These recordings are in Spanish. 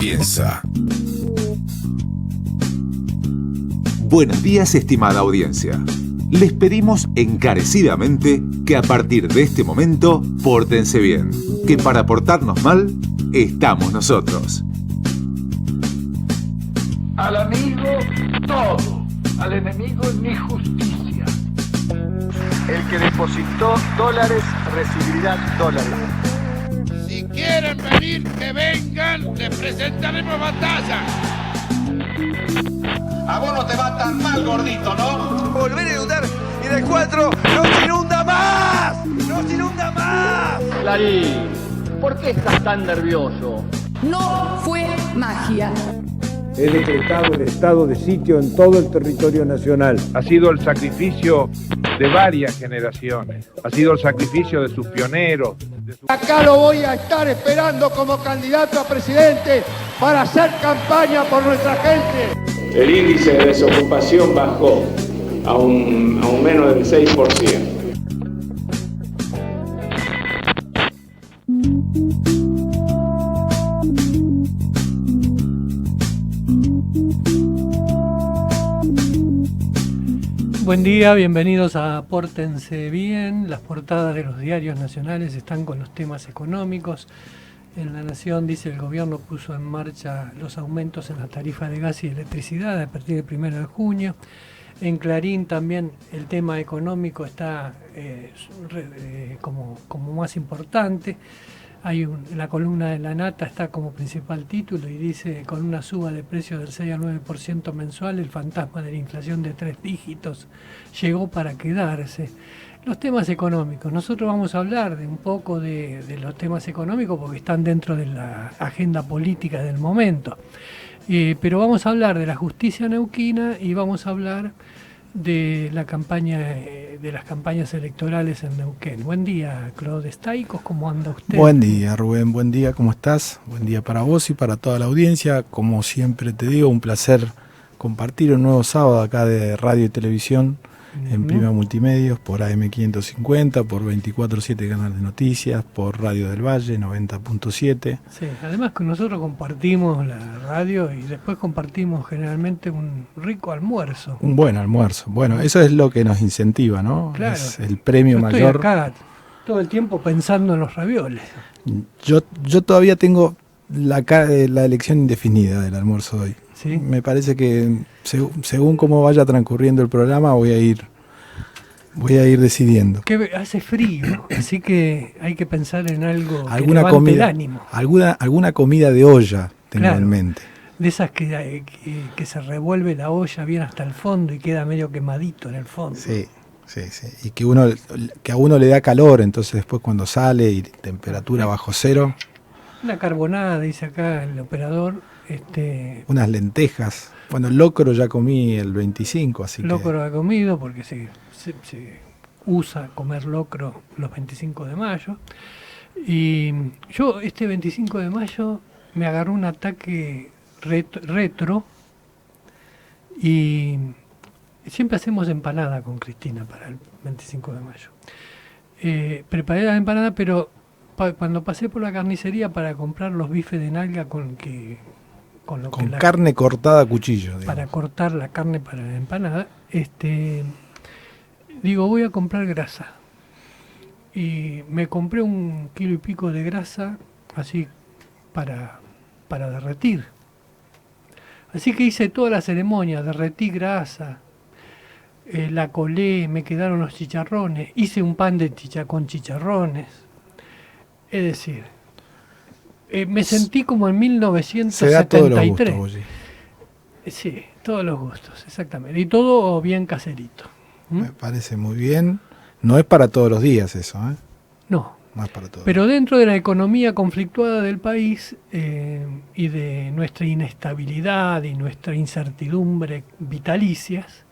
comienza. Buenos días, estimada audiencia. Les pedimos encarecidamente que a partir de este momento pórtense bien, que para portarnos mal estamos nosotros. Al amigo todo, al enemigo ni justicia. El que depositó dólares recibirá dólares. Si quieren venir, que vengan, les presentaremos batalla. A vos no te va tan mal, gordito, ¿no? Volver a inundar y del 4 ¡nos inunda más! ¡Nos inunda más! Clarín, ¿por qué estás tan nervioso? No fue magia. He decretado el estado de sitio en todo el territorio nacional. Ha sido el sacrificio de varias generaciones. Ha sido el sacrificio de sus pioneros. Acá lo voy a estar esperando como candidato a presidente para hacer campaña por nuestra gente. El índice de desocupación bajó a un menos del 6%. Buen día, bienvenidos a Pórtense Bien. Las portadas de los diarios nacionales están con los temas económicos. En La Nación dice el gobierno puso en marcha los aumentos en la tarifa de gas y electricidad a partir del 1 de junio. En Clarín también el tema económico está como más importante. La columna de La Nata está como principal título y dice: con una suba de precios del 6 al 9% mensual, el fantasma de la inflación de 3 dígitos llegó para quedarse. Los temas económicos. Nosotros vamos a hablar de un poco de los temas económicos porque están dentro de la agenda política del momento. Pero vamos a hablar de la justicia neuquina y vamos a hablar de la campaña, de las campañas electorales en Neuquén. Buen día, Claude Staicos, ¿cómo anda usted? Buen día, Rubén, buen día, ¿cómo estás? Buen día para vos y para toda la audiencia. Como siempre te digo, un placer compartir un nuevo sábado acá de radio y televisión en Prima Multimedios, por AM550, por 24/7 Canal de Noticias, por Radio del Valle 90.7. Sí, además que nosotros compartimos la radio y después compartimos generalmente un rico almuerzo. Un buen almuerzo. Bueno, eso es lo que nos incentiva, ¿no? Claro. Es el premio Yo estoy mayor. acá todo el tiempo pensando en los ravioles. Yo todavía tengo la elección indefinida del almuerzo de hoy. ¿Sí? Me parece que según cómo vaya transcurriendo el programa voy a ir decidiendo. Que hace frío, así que hay que pensar en algo que Alguna levante comida, el ánimo. Alguna comida de olla tengo Claro, en mente. De esas que se revuelve la olla bien hasta el fondo y queda medio quemadito en el fondo. Sí. Y que a uno le da calor, entonces después cuando sale y temperatura bajo cero. Una carbonada, dice acá el operador. Unas lentejas. Bueno, el locro ya comí el 25, así que... Locro ha comido porque se usa comer locro los 25 de mayo. Y yo este 25 de mayo me agarró un ataque retro y siempre hacemos empanada con Cristina para el 25 de mayo. Preparé la empanada, pero cuando pasé por la carnicería para comprar los bifes de nalga con carne cortada a cuchillo, digamos, para cortar la carne para la empanada, digo, voy a comprar grasa. Y me compré 1,5 kilos de grasa así para derretir. Así que hice toda la ceremonia, derretí grasa, la colé, me quedaron los chicharrones, hice un pan con chicharrones. Es decir, me sentí como en 1973. Se da todos los gustos, oye. Sí, todos los gustos, exactamente. Y todo bien caserito. Me parece muy bien. No es para todos los días eso, ¿eh? No. No es para todos. Pero dentro de la economía conflictuada del país y de nuestra inestabilidad y nuestra incertidumbre vitalicias,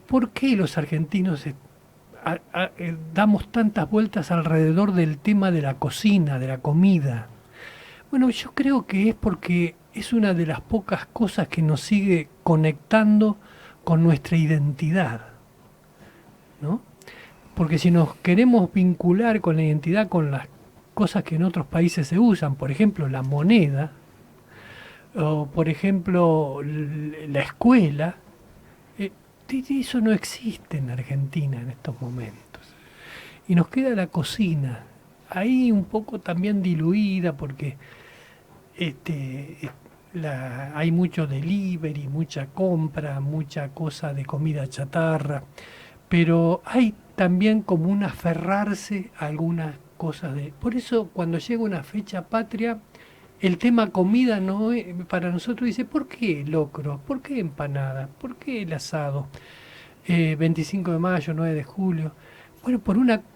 ¿por qué los argentinos damos tantas vueltas alrededor del tema de la cocina, de la comida? Bueno, yo creo que es porque es una de las pocas cosas que nos sigue conectando con nuestra identidad, ¿no? Porque si nos queremos vincular con la identidad, con las cosas que en otros países se usan, por ejemplo la moneda, o por ejemplo la escuela, eso no existe en Argentina en estos momentos. Y nos queda la cocina, ahí un poco también diluida porque hay mucho delivery, mucha compra, mucha cosa de comida chatarra, pero hay también como un aferrarse a algunas cosas por eso cuando llega una fecha patria, el tema comida no es, para nosotros dice, ¿por qué locro? ¿Por qué empanada? ¿Por qué el asado? 25 de mayo, 9 de julio. Bueno,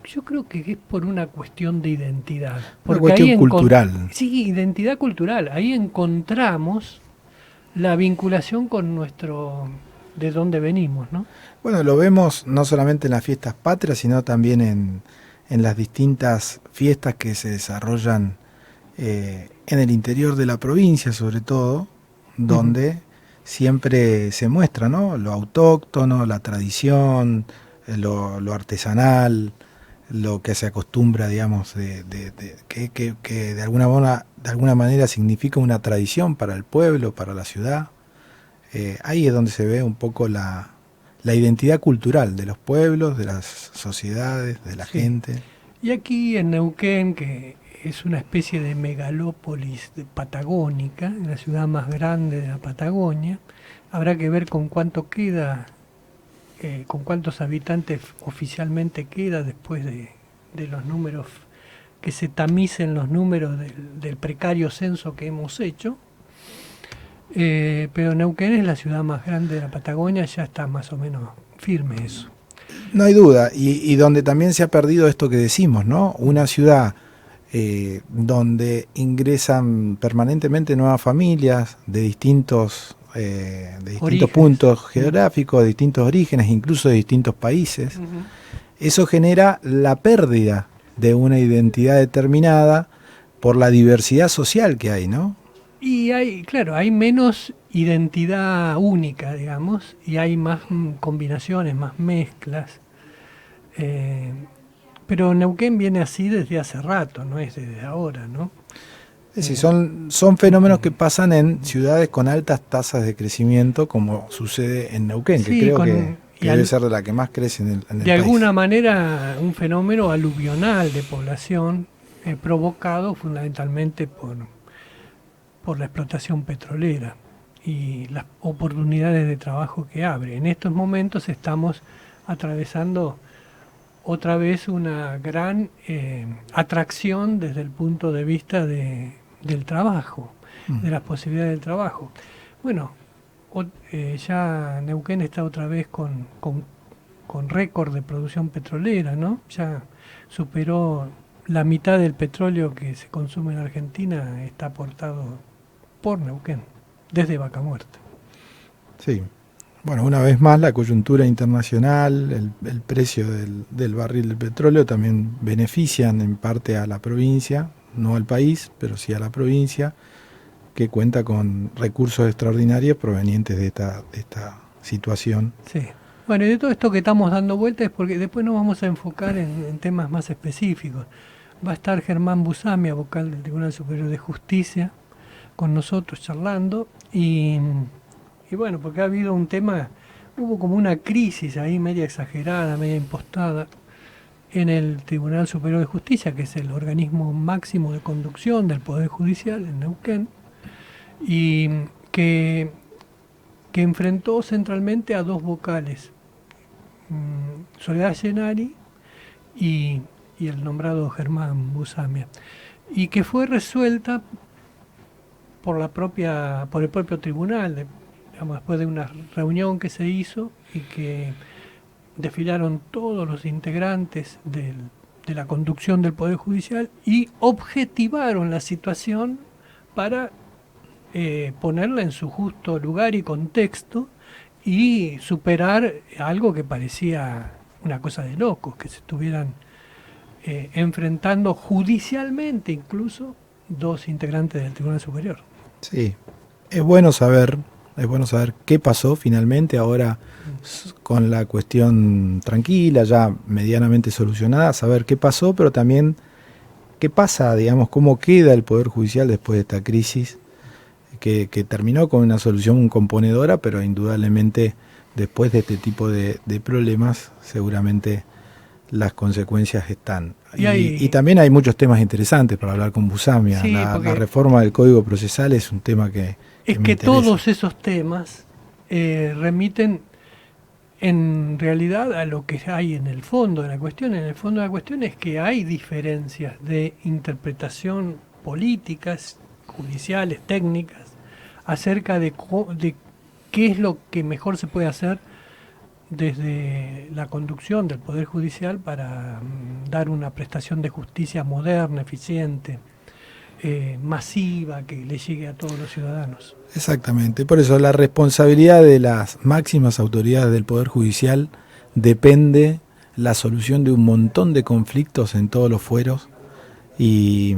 yo creo que es por una cuestión de identidad. Una cuestión cultural. Sí, identidad cultural. Ahí encontramos la vinculación con de dónde venimos, ¿no? Bueno, lo vemos no solamente en las fiestas patrias, sino también en las distintas fiestas que se desarrollan en el interior de la provincia, sobre todo, donde siempre se muestra, ¿no? Lo autóctono, la tradición, lo artesanal, lo que se acostumbra, digamos, que de alguna manera significa una tradición para el pueblo, para la ciudad. Ahí es donde se ve un poco la identidad cultural de los pueblos, de las sociedades, de la gente. Y aquí en Neuquén, que es una especie de megalópolis patagónica, la ciudad más grande de la Patagonia, habrá que ver con cuánto queda, con cuántos habitantes oficialmente queda después de los números, que se tamicen los números del precario censo que hemos hecho. Pero Neuquén es la ciudad más grande de la Patagonia, ya está más o menos firme eso. No hay duda, y donde también se ha perdido esto que decimos, ¿no? Una ciudad donde ingresan permanentemente nuevas familias de distintos puntos geográficos, de distintos orígenes, incluso de distintos países. Eso genera la pérdida de una identidad determinada por la diversidad social que hay, ¿no? Y hay menos identidad única, digamos, y hay más combinaciones, más mezclas. Pero Neuquén viene así desde hace rato, no es desde ahora, ¿no? Es decir, son fenómenos que pasan en ciudades con altas tasas de crecimiento, como sucede en Neuquén, que creo que debe ser de la que más crece en el país. De alguna manera, un fenómeno aluvional de población provocado fundamentalmente por la explotación petrolera y las oportunidades de trabajo que abre. En estos momentos estamos atravesando otra vez una gran atracción desde el punto de vista del trabajo, de las posibilidades del trabajo. Bueno, ya Neuquén está otra vez con récord de producción petrolera, ¿no? Ya superó la mitad del petróleo que se consume en Argentina, está aportado por Neuquén, desde Vaca Muerta. Sí. Bueno, una vez más la coyuntura internacional, el precio del barril de petróleo también benefician en parte a la provincia, no al país, pero sí a la provincia, que cuenta con recursos extraordinarios provenientes de esta situación. Sí. Bueno, y de todo esto que estamos dando vueltas es porque después nos vamos a enfocar en temas más específicos. Va a estar Germán Busamia, vocal del Tribunal Superior de Justicia, con nosotros charlando y bueno, porque ha habido hubo como una crisis ahí media exagerada, media impostada en el Tribunal Superior de Justicia, que es el organismo máximo de conducción del Poder Judicial en Neuquén, y que enfrentó centralmente a dos vocales, Soledad Llenari y el nombrado Germán Busamia, y que fue resuelta por el propio tribunal, después de una reunión que se hizo y que desfilaron todos los integrantes de la conducción del Poder Judicial y objetivaron la situación para ponerla en su justo lugar y contexto y superar algo que parecía una cosa de locos, que se estuvieran enfrentando judicialmente incluso dos integrantes del Tribunal Superior. Sí, es bueno saber qué pasó finalmente ahora con la cuestión tranquila, ya medianamente solucionada, saber qué pasó, pero también qué pasa, digamos, cómo queda el Poder Judicial después de esta crisis que terminó con una solución componedora, pero indudablemente después de este tipo de problemas seguramente las consecuencias están. Y también hay muchos temas interesantes para hablar con Busamia. Sí, la reforma del Código Procesal es un tema que todos esos temas remiten en realidad a lo que hay en el fondo de la cuestión. En el fondo de la cuestión es que hay diferencias de interpretación políticas, judiciales, técnicas, acerca de qué es lo que mejor se puede hacer desde la conducción del Poder Judicial para dar una prestación de justicia moderna, eficiente, masiva, que le llegue a todos los ciudadanos. Exactamente, por eso la responsabilidad de las máximas autoridades del Poder Judicial depende la solución de un montón de conflictos en todos los fueros y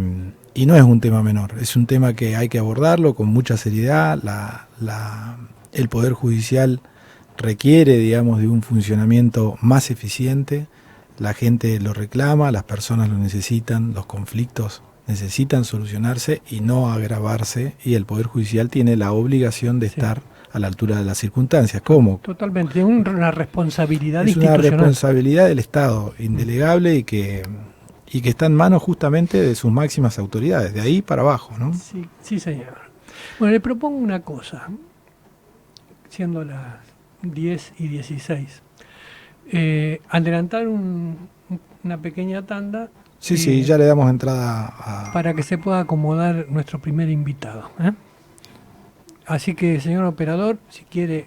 no es un tema menor, es un tema que hay que abordarlo con mucha seriedad. El Poder Judicial requiere, digamos, de un funcionamiento más eficiente, la gente lo reclama, las personas lo necesitan, los conflictos necesitan solucionarse y no agravarse, y el Poder Judicial tiene la obligación de estar a la altura de las circunstancias. ¿Cómo? Totalmente, una responsabilidad institucional. Es una responsabilidad del Estado indelegable y que está en manos justamente de sus máximas autoridades, de ahí para abajo, ¿no? Sí, señor. Bueno, le propongo una cosa, siendo las 10:16, adelantar una pequeña tanda. Sí, ya le damos entrada para que se pueda acomodar nuestro primer invitado. Así que, señor operador, si quiere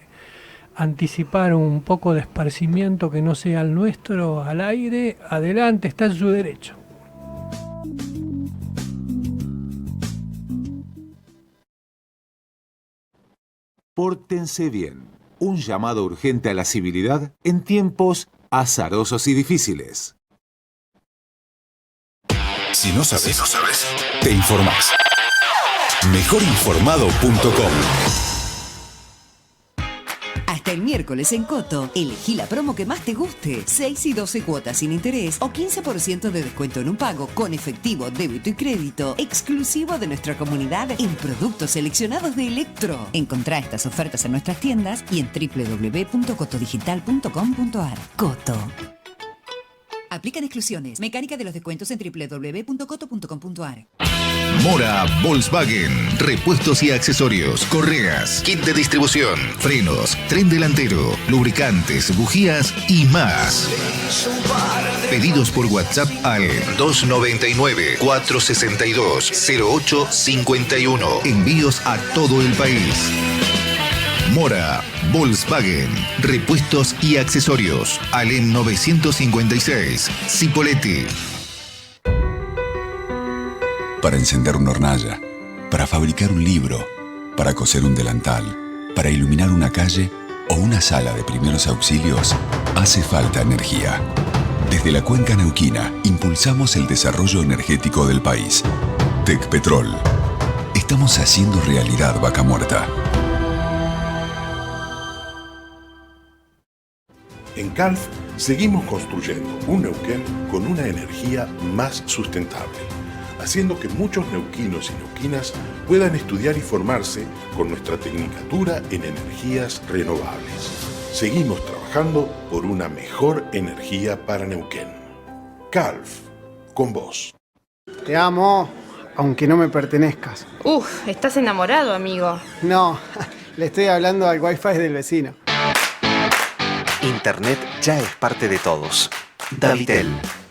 anticipar un poco de esparcimiento que no sea el nuestro al aire, adelante, está en su derecho. Pórtense bien. Un llamado urgente a la civilidad en tiempos azarosos y difíciles. Si no sabes, te informás. Mejorinformado.com. Hasta el miércoles en Coto, elegí la promo que más te guste. 6 y 12 cuotas sin interés o 15% de descuento en un pago con efectivo, débito y crédito, exclusivo de nuestra comunidad en productos seleccionados de Electro. Encontrá estas ofertas en nuestras tiendas y en www.cotodigital.com.ar. Coto. Aplican exclusiones. Mecánica de los descuentos en www.coto.com.ar. Mora Volkswagen. Repuestos y accesorios, correas, kit de distribución, frenos, tren delantero, lubricantes, bujías y más. Pedidos por WhatsApp al 299-462-0851. Envíos a todo el país. Mora Volkswagen. Repuestos y accesorios. Alem 956. Cipolletti. Para encender una hornalla, para fabricar un libro, para coser un delantal, para iluminar una calle o una sala de primeros auxilios, hace falta energía. Desde la Cuenca Neuquina impulsamos el desarrollo energético del país. Tecpetrol. Estamos haciendo realidad Vaca Muerta. En CALF seguimos construyendo un Neuquén con una energía más sustentable, haciendo que muchos neuquinos y neuquinas puedan estudiar y formarse con nuestra tecnicatura en energías renovables. Seguimos trabajando por una mejor energía para Neuquén. CALF, con vos. Te amo, aunque no me pertenezcas. Estás enamorado, amigo. No, le estoy hablando al wifi del vecino. Internet ya es parte de todos. Davitel,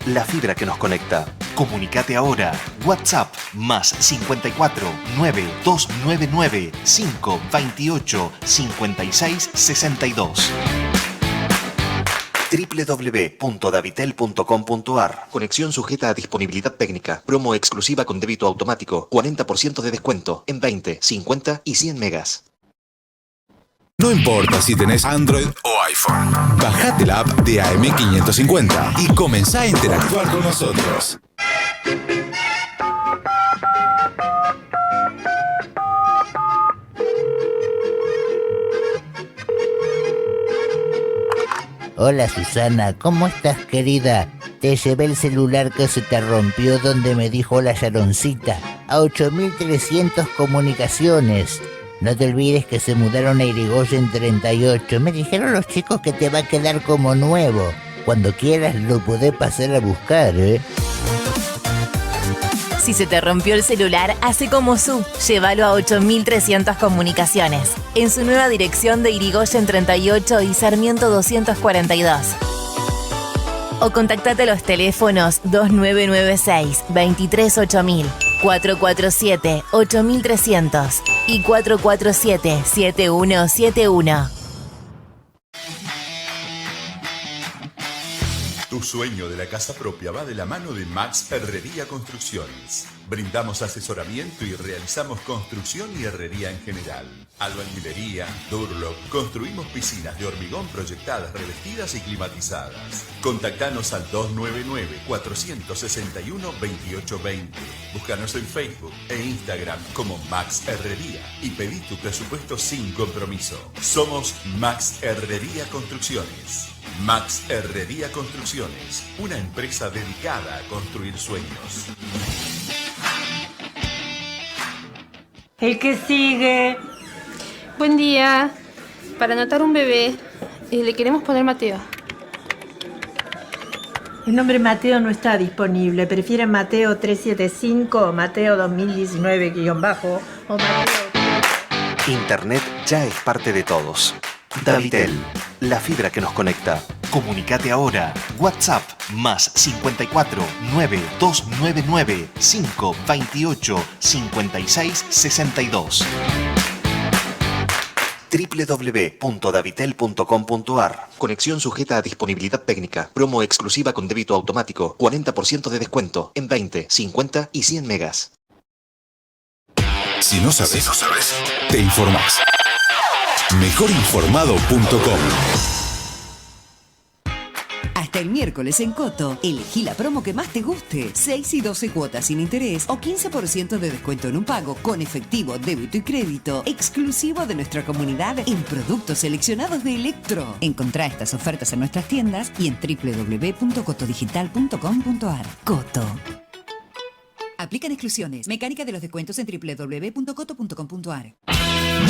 la fibra que nos conecta. Comunicate ahora. WhatsApp más 54 9299 528 56 62. www.davitel.com.ar. Conexión sujeta a disponibilidad técnica. Promo exclusiva con débito automático. 40% de descuento en 20, 50 y 100 megas. No importa si tenés Android o iPhone. Bajate la app de AM550 y comenzá a interactuar con nosotros. Hola Susana, ¿cómo estás, querida? Te llevé el celular que se te rompió donde me dijo la Sharoncita. a 8300 comunicaciones. No te olvides que se mudaron a Irigoyen 38. Me dijeron los chicos que te va a quedar como nuevo. Cuando quieras lo podés pasar a buscar, ¿eh? Si se te rompió el celular, hace como Su. Llévalo a 8300 comunicaciones. En su nueva dirección de Irigoyen 38 y Sarmiento 242. O contactate a los teléfonos 2996 238000, 447 8300 y 447 7171. Tu sueño de la casa propia va de la mano de Max Herrería Construcciones. Brindamos asesoramiento y realizamos construcción y herrería en general. Albañilería, Durlock, construimos piscinas de hormigón proyectadas, revestidas y climatizadas. Contactanos al 299-461-2820. Búscanos en Facebook e Instagram como Max Herrería y pedí tu presupuesto sin compromiso. Somos Max Herrería Construcciones. Max Herrería Construcciones, una empresa dedicada a construir sueños. El que sigue. Buen día. Para anotar un bebé, le queremos poner Mateo. El nombre Mateo no está disponible. ¿Prefieren Mateo 375 o Mateo 2019-? O Mateo... Internet ya es parte de todos. Davitel, la fibra que nos conecta. Comunicate ahora. WhatsApp más 54 9299 528 56 62. www.davitel.com.ar. Conexión sujeta a disponibilidad técnica. Promo exclusiva con débito automático. 40% de descuento en 20, 50 y 100 megas. Si no sabes, te informás. Mejorinformado.com. Hasta el miércoles en Coto, elegí la promo que más te guste. 6 y 12 cuotas sin interés o 15% de descuento en un pago con efectivo, débito y crédito, exclusivo de nuestra comunidad en productos seleccionados de Electro. Encontrá estas ofertas en nuestras tiendas y en www.cotodigital.com.ar. Coto. Aplican exclusiones. Mecánica de los descuentos en www.coto.com.ar.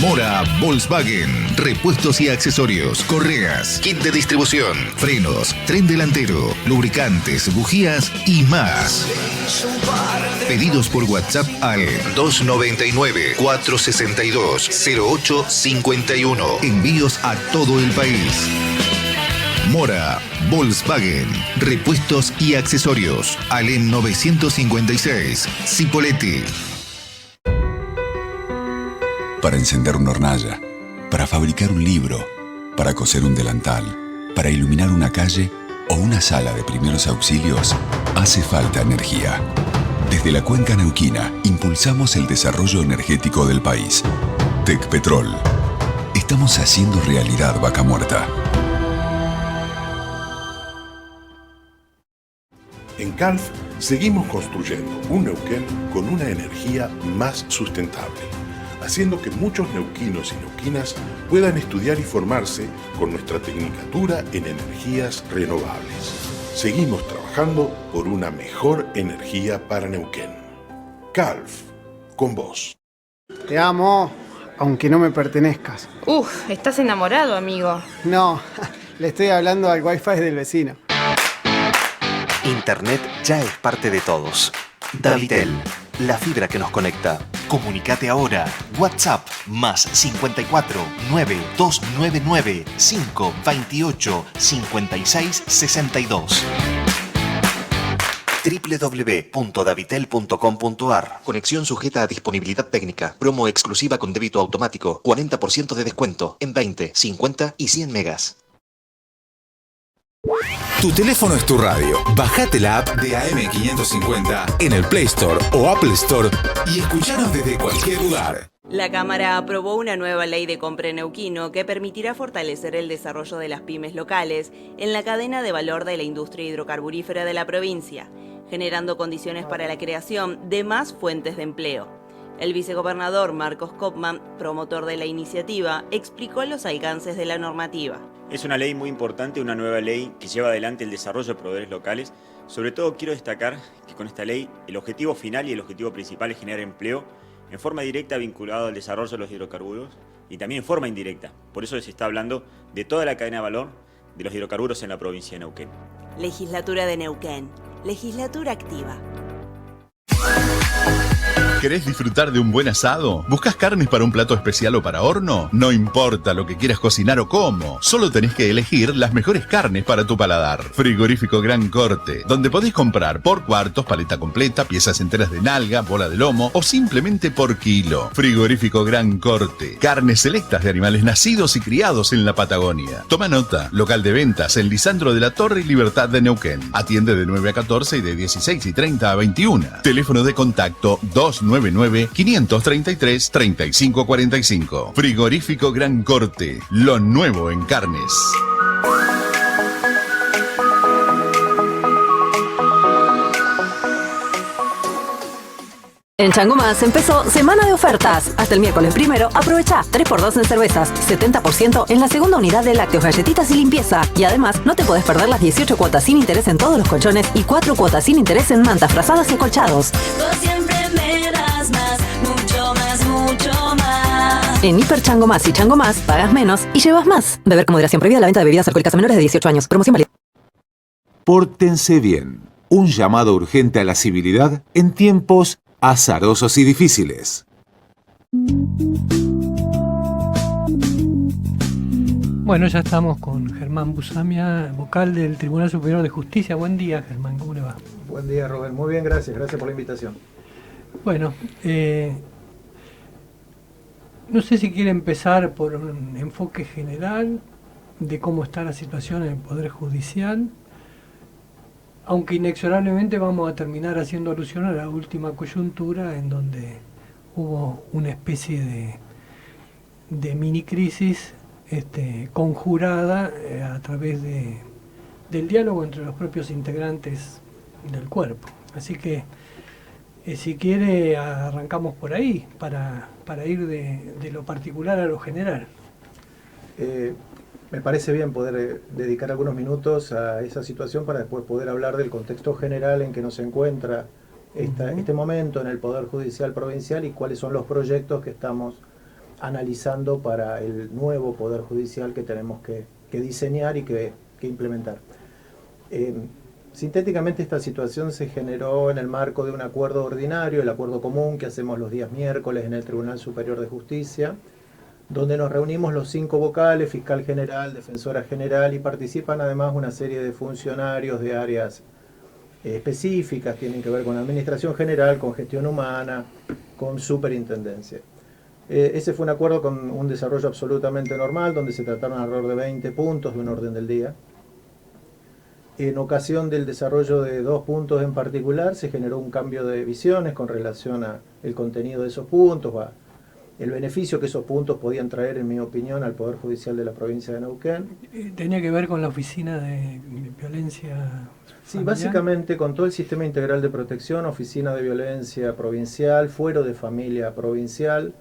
Mora Volkswagen, repuestos y accesorios, correas, kit de distribución, frenos, tren delantero, lubricantes, bujías y más. Pedidos por WhatsApp al 299-462-0851. Envíos a todo el país. Mora Volkswagen, repuestos y accesorios. Alem 956, Cipolletti. Para encender una hornalla, para fabricar un libro, para coser un delantal, para iluminar una calle o una sala de primeros auxilios, hace falta energía. Desde la Cuenca Neuquina impulsamos el desarrollo energético del país. Tecpetrol. Estamos haciendo realidad Vaca Muerta. En CALF seguimos construyendo un Neuquén con una energía más sustentable, haciendo que muchos neuquinos y neuquinas puedan estudiar y formarse con nuestra tecnicatura en energías renovables. Seguimos trabajando por una mejor energía para Neuquén. CALF, con vos. Te amo, aunque no me pertenezcas. Estás enamorado, amigo. No, le estoy hablando al wifi del vecino. Internet ya es parte de todos. Davitel, la fibra que nos conecta. Comunicate ahora. WhatsApp más 54 9299 528 56 62. www.davitel.com.ar. Conexión sujeta a disponibilidad técnica. Promo exclusiva con débito automático. 40% de descuento en 20, 50 y 100 megas. Tu teléfono es tu radio. Bajate la app de AM550 en el Play Store o Apple Store y escuchanos desde cualquier lugar. La Cámara aprobó una nueva ley de compra neuquino que permitirá fortalecer el desarrollo de las pymes locales en la cadena de valor de la industria hidrocarburífera de la provincia, generando condiciones para la creación de más fuentes de empleo. El vicegobernador Marcos Kopman, promotor de la iniciativa, explicó los alcances de la normativa. Es una ley muy importante, una nueva ley que lleva adelante el desarrollo de proveedores locales. Sobre todo quiero destacar que con esta ley el objetivo final y el objetivo principal es generar empleo en forma directa vinculado al desarrollo de los hidrocarburos y también en forma indirecta. Por eso se está hablando de toda la cadena de valor de los hidrocarburos en la provincia de Neuquén. Legislatura de Neuquén. Legislatura activa. ¿Querés disfrutar de un buen asado? ¿Buscas carnes para un plato especial o para horno? No importa lo que quieras cocinar o cómo, solo tenés que elegir las mejores carnes para tu paladar. Frigorífico Gran Corte, donde podés comprar por cuartos, paleta completa, piezas enteras de nalga, bola de lomo o simplemente por kilo. Frigorífico Gran Corte, carnes selectas de animales nacidos y criados en la Patagonia. Toma nota, local de ventas en Lisandro de la Torre y Libertad de Neuquén. Atiende de 9 a 14 y de 16:30 a 21. Teléfono de contacto 299-533-3545. Frigorífico Gran Corte, lo nuevo en carnes. En Chango Más empezó semana de ofertas. Hasta el miércoles 1, aprovecha 3x2 en cervezas, 70% en la segunda unidad de lácteos, galletitas y limpieza. Y además, no te podés perder las 18 cuotas sin interés en todos los colchones y 4 cuotas sin interés en mantas, frazadas y acolchados. Vos siempre me das más, mucho más, mucho más. En Hiper Chango Más y Chango Más, pagas menos y llevas más. Beber con moderación, prohibida la venta de bebidas alcohólicas a menores de 18 años. Promoción válida. Pórtense bien. Un llamado urgente a la civilidad en tiempos azarosos y difíciles. Bueno, ya estamos con Germán Busamia, vocal del Tribunal Superior de Justicia. Buen día, Germán, ¿cómo le va? Buen día, Robert. Muy bien, gracias. Gracias por la invitación. Bueno, no sé si quiere empezar por un enfoque general de cómo está la situación en el Poder Judicial, aunque inexorablemente vamos a terminar haciendo alusión a la última coyuntura en donde hubo una especie de mini crisis conjurada a través del diálogo entre los propios integrantes del cuerpo. Así que si quiere arrancamos por ahí para ir de lo particular a lo general. Me parece bien poder dedicar algunos minutos a esa situación para después poder hablar del contexto general en que nos encuentra este momento en el Poder Judicial Provincial y cuáles son los proyectos que estamos analizando para el nuevo Poder Judicial que tenemos que diseñar y que implementar. Sintéticamente, esta situación se generó en el marco de un acuerdo ordinario, el acuerdo común que hacemos los días miércoles en el Tribunal Superior de Justicia, donde nos reunimos los 5 vocales, fiscal general, defensora general, y participan además una serie de funcionarios de áreas específicas, tienen que ver con administración general, con gestión humana, con superintendencia. Ese fue un acuerdo con un desarrollo absolutamente normal, donde se trataron alrededor de 20 puntos de un orden del día. En ocasión del desarrollo de 2 puntos en particular, se generó un cambio de visiones con relación al contenido de esos puntos, el beneficio que esos puntos podían traer, en mi opinión, al Poder Judicial de la provincia de Neuquén. ¿Tenía que ver con la Oficina de Violencia Sí, básicamente con todo el sistema integral de protección, Oficina de Violencia Provincial, Fuero de Familia Provincial,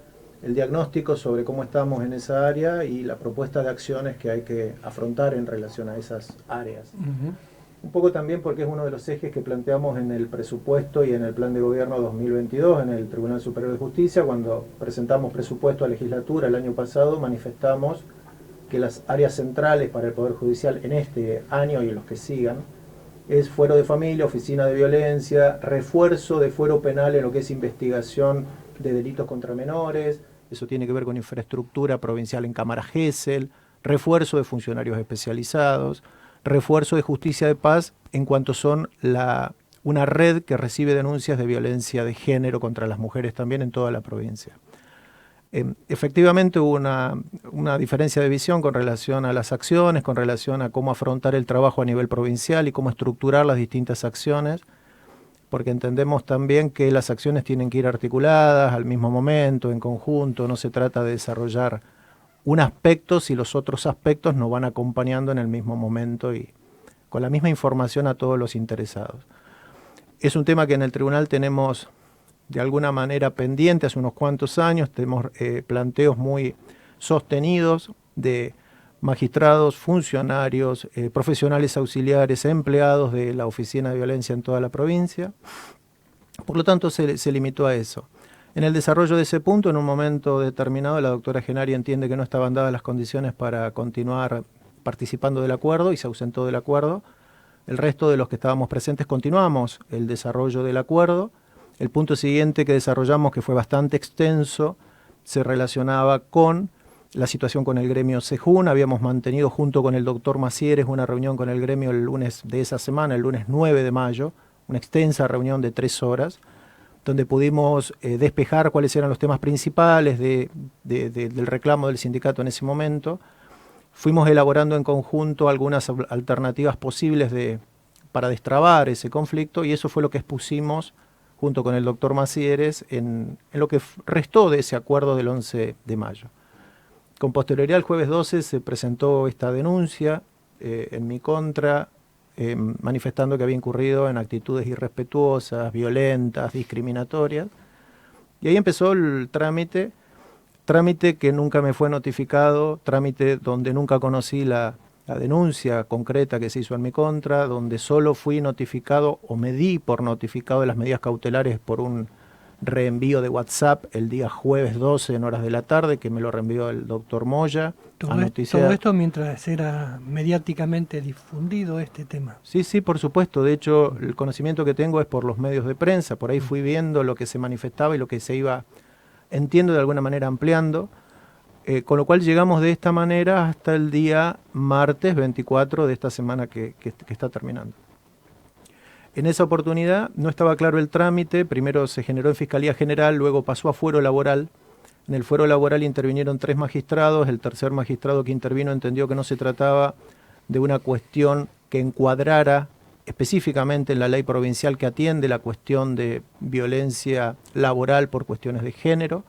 el diagnóstico sobre cómo estamos en esa área y la propuesta de acciones que hay que afrontar en relación a esas áreas. Un poco también porque es uno de los ejes que planteamos en el presupuesto y en el plan de gobierno 2022 en el Tribunal Superior de Justicia. Cuando presentamos presupuesto a legislatura el año pasado, manifestamos que las áreas centrales para el Poder Judicial en este año y en los que sigan es fuero de familia, oficina de violencia, refuerzo de fuero penal en lo que es investigación de delitos contra menores, eso tiene que ver con infraestructura provincial en Cámara Gesell, refuerzo de funcionarios especializados, refuerzo de justicia de paz en cuanto son una red que recibe denuncias de violencia de género contra las mujeres también en toda la provincia. Efectivamente hubo una diferencia de visión con relación a las acciones, con relación a cómo afrontar el trabajo a nivel provincial y cómo estructurar las distintas acciones, porque entendemos también que las acciones tienen que ir articuladas al mismo momento, en conjunto, no se trata de desarrollar un aspecto si los otros aspectos nos van acompañando en el mismo momento y con la misma información a todos los interesados. Es un tema que en el tribunal tenemos de alguna manera pendiente hace unos cuantos años. Tenemos planteos muy sostenidos de magistrados, funcionarios, profesionales auxiliares, empleados de la Oficina de Violencia en toda la provincia. Por lo tanto, se limitó a eso. En el desarrollo de ese punto, en un momento determinado, la doctora Genari entiende que no estaban dadas las condiciones para continuar participando del acuerdo y se ausentó del acuerdo. El resto de los que estábamos presentes continuamos el desarrollo del acuerdo. El punto siguiente que desarrollamos, que fue bastante extenso, se relacionaba con la situación con el gremio Sejún. Habíamos mantenido junto con el doctor Macieres una reunión con el gremio el lunes de esa semana, el lunes 9 de mayo, una extensa reunión de 3 horas, donde pudimos despejar cuáles eran los temas principales del reclamo del sindicato en ese momento. Fuimos elaborando en conjunto algunas alternativas posibles para destrabar ese conflicto, y eso fue lo que expusimos junto con el doctor Macieres en lo que restó de ese acuerdo del 11 de mayo. Con posterioridad, el jueves 12 se presentó esta denuncia en mi contra, manifestando que había incurrido en actitudes irrespetuosas, violentas, discriminatorias. Y ahí empezó el trámite que nunca me fue notificado, trámite donde nunca conocí la denuncia concreta que se hizo en mi contra, donde solo fui notificado o me di por notificado de las medidas cautelares por un reenvío de WhatsApp el día jueves 12 en horas de la tarde, que me lo reenvió el doctor Moya. Todo esto mientras era mediáticamente difundido este tema. Sí, por supuesto. De hecho, el conocimiento que tengo es por los medios de prensa. Por ahí fui viendo lo que se manifestaba y lo que se iba, entiendo, de alguna manera ampliando. Con lo cual llegamos de esta manera hasta el día martes 24 de esta semana que está terminando. En esa oportunidad no estaba claro el trámite. Primero se generó en Fiscalía General, luego pasó a fuero laboral. En el fuero laboral intervinieron 3 magistrados. El tercer magistrado que intervino entendió que no se trataba de una cuestión que encuadrara específicamente en la ley provincial que atiende la cuestión de violencia laboral por cuestiones de género.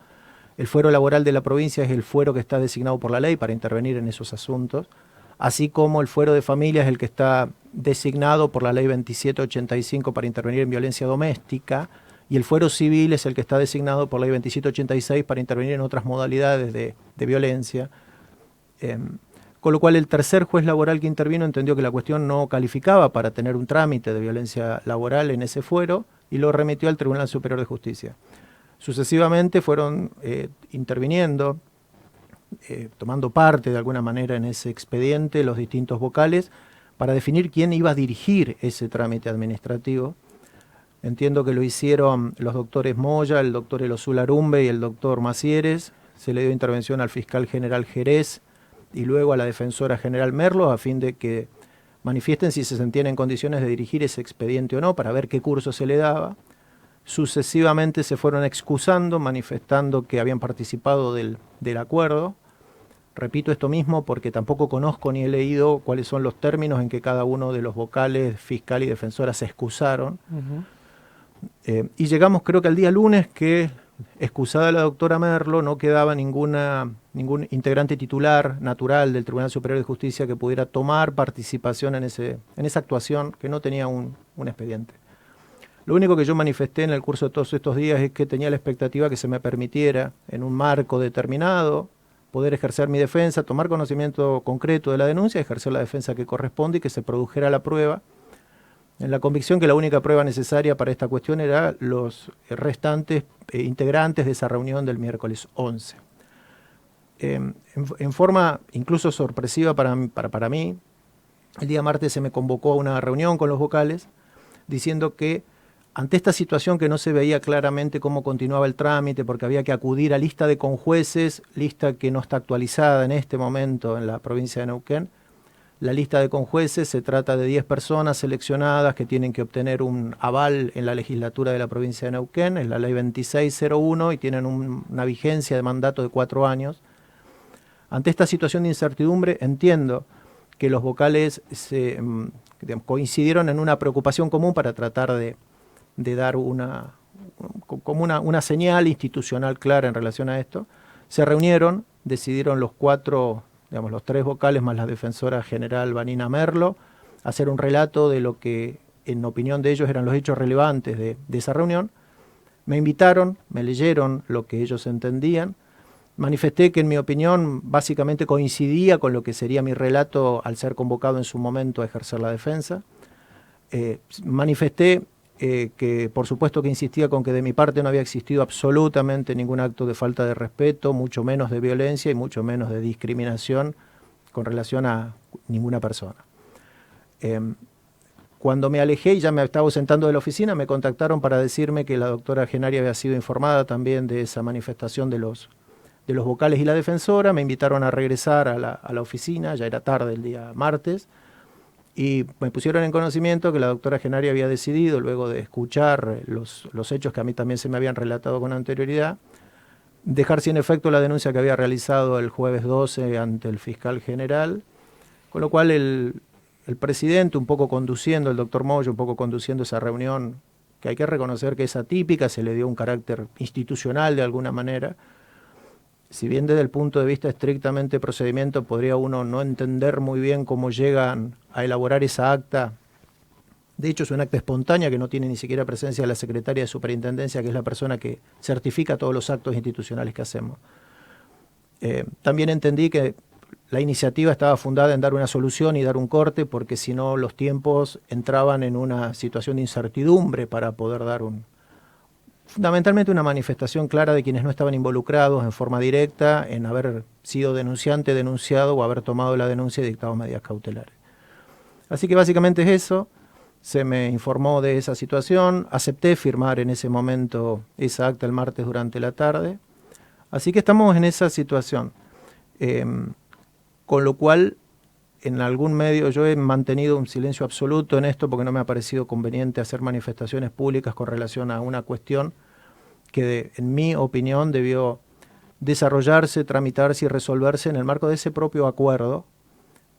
El fuero laboral de la provincia es el fuero que está designado por la ley para intervenir en esos asuntos, así como el fuero de familia es el que está designado por la ley 2785 para intervenir en violencia doméstica, y el fuero civil es el que está designado por la ley 2786 para intervenir en otras modalidades de violencia. Con lo cual el tercer juez laboral que intervino entendió que la cuestión no calificaba para tener un trámite de violencia laboral en ese fuero y lo remitió al Tribunal Superior de Justicia. Sucesivamente fueron interviniendo, tomando parte de alguna manera en ese expediente los distintos vocales para definir quién iba a dirigir ese trámite administrativo. Entiendo que lo hicieron los doctores Moya, el doctor Elosul Arumbe y el doctor Macieres. Se le dio intervención al fiscal general Jerez y luego a la defensora general Merlo a fin de que manifiesten si se sentían en condiciones de dirigir ese expediente o no, para ver qué curso se le daba. Sucesivamente se fueron excusando, manifestando que habían participado del acuerdo. Repito esto mismo porque tampoco conozco ni he leído cuáles son los términos en que cada uno de los vocales, fiscal y defensora, se excusaron. Y llegamos, creo que al día lunes, que, excusada la doctora Merlo, no quedaba ningún integrante titular natural del Tribunal Superior de Justicia que pudiera tomar participación en esa actuación, que no tenía un expediente. Lo único que yo manifesté en el curso de todos estos días es que tenía la expectativa que se me permitiera, en un marco determinado, poder ejercer mi defensa, tomar conocimiento concreto de la denuncia, ejercer la defensa que corresponde y que se produjera la prueba, en la convicción que la única prueba necesaria para esta cuestión era los restantes integrantes de esa reunión del miércoles 11. En forma incluso sorpresiva para mí, el día martes se me convocó a una reunión con los vocales, diciendo que ante esta situación que no se veía claramente cómo continuaba el trámite, porque había que acudir a lista de conjueces, lista que no está actualizada en este momento en la provincia de Neuquén. La lista de conjueces se trata de 10 personas seleccionadas que tienen que obtener un aval en la legislatura de la provincia de Neuquén, es la ley 2601, y tienen una vigencia de mandato de 4 años. Ante esta situación de incertidumbre, entiendo que los vocales coincidieron en una preocupación común para tratar de dar una señal institucional clara en relación a esto. Se reunieron, decidieron los 3 vocales más la defensora general Vanina Merlo, hacer un relato de lo que, en opinión de ellos, eran los hechos relevantes de esa reunión. Me invitaron, me leyeron lo que ellos entendían. Manifesté que en mi opinión básicamente coincidía con lo que sería mi relato al ser convocado en su momento a ejercer la defensa. Manifesté que por supuesto que insistía con que de mi parte no había existido absolutamente ningún acto de falta de respeto, mucho menos de violencia y mucho menos de discriminación con relación a ninguna persona. Cuando me alejé y ya me estaba ausentando de la oficina, me contactaron para decirme que la doctora Gennari había sido informada también de esa manifestación de los vocales y la defensora. Me invitaron a regresar a la oficina, ya era tarde el día martes, y me pusieron en conocimiento que la doctora Gennari había decidido, luego de escuchar los hechos que a mí también se me habían relatado con anterioridad, dejar sin efecto la denuncia que había realizado el jueves 12 ante el fiscal general, con lo cual el presidente, un poco conduciendo, el doctor Moyo, un poco conduciendo esa reunión, que hay que reconocer que es atípica, se le dio un carácter institucional de alguna manera. Si bien desde el punto de vista estrictamente procedimiento podría uno no entender muy bien cómo llegan a elaborar esa acta, de hecho es un acta espontánea que no tiene ni siquiera presencia de la secretaria de superintendencia, que es la persona que certifica todos los actos institucionales que hacemos. También entendí que la iniciativa estaba fundada en dar una solución y dar un corte, porque si no los tiempos entraban en una situación de incertidumbre para poder dar fundamentalmente una manifestación clara de quienes no estaban involucrados en forma directa en haber sido denunciante, denunciado o haber tomado la denuncia y dictado medidas cautelares. Así que básicamente es eso. Se me informó de esa situación, acepté firmar en ese momento esa acta el martes durante la tarde. Así que estamos en esa situación. Con lo cual, en algún medio yo he mantenido un silencio absoluto en esto porque no me ha parecido conveniente hacer manifestaciones públicas con relación a una cuestión que, en mi opinión, debió desarrollarse, tramitarse y resolverse en el marco de ese propio acuerdo,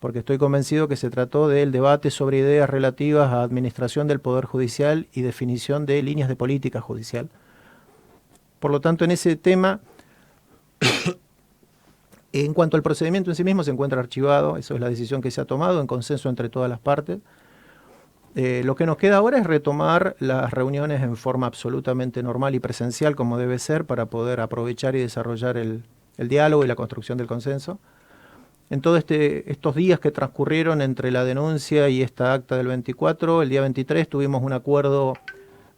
porque estoy convencido que se trató del debate sobre ideas relativas a administración del Poder Judicial y definición de líneas de política judicial. Por lo tanto, en ese tema, en cuanto al procedimiento en sí mismo, se encuentra archivado, eso es la decisión que se ha tomado en consenso entre todas las partes. Lo que nos queda ahora es retomar las reuniones en forma absolutamente normal y presencial, como debe ser, para poder aprovechar y desarrollar el diálogo y la construcción del consenso. En todos estos días que transcurrieron entre la denuncia y esta acta del 24, el día 23 tuvimos un acuerdo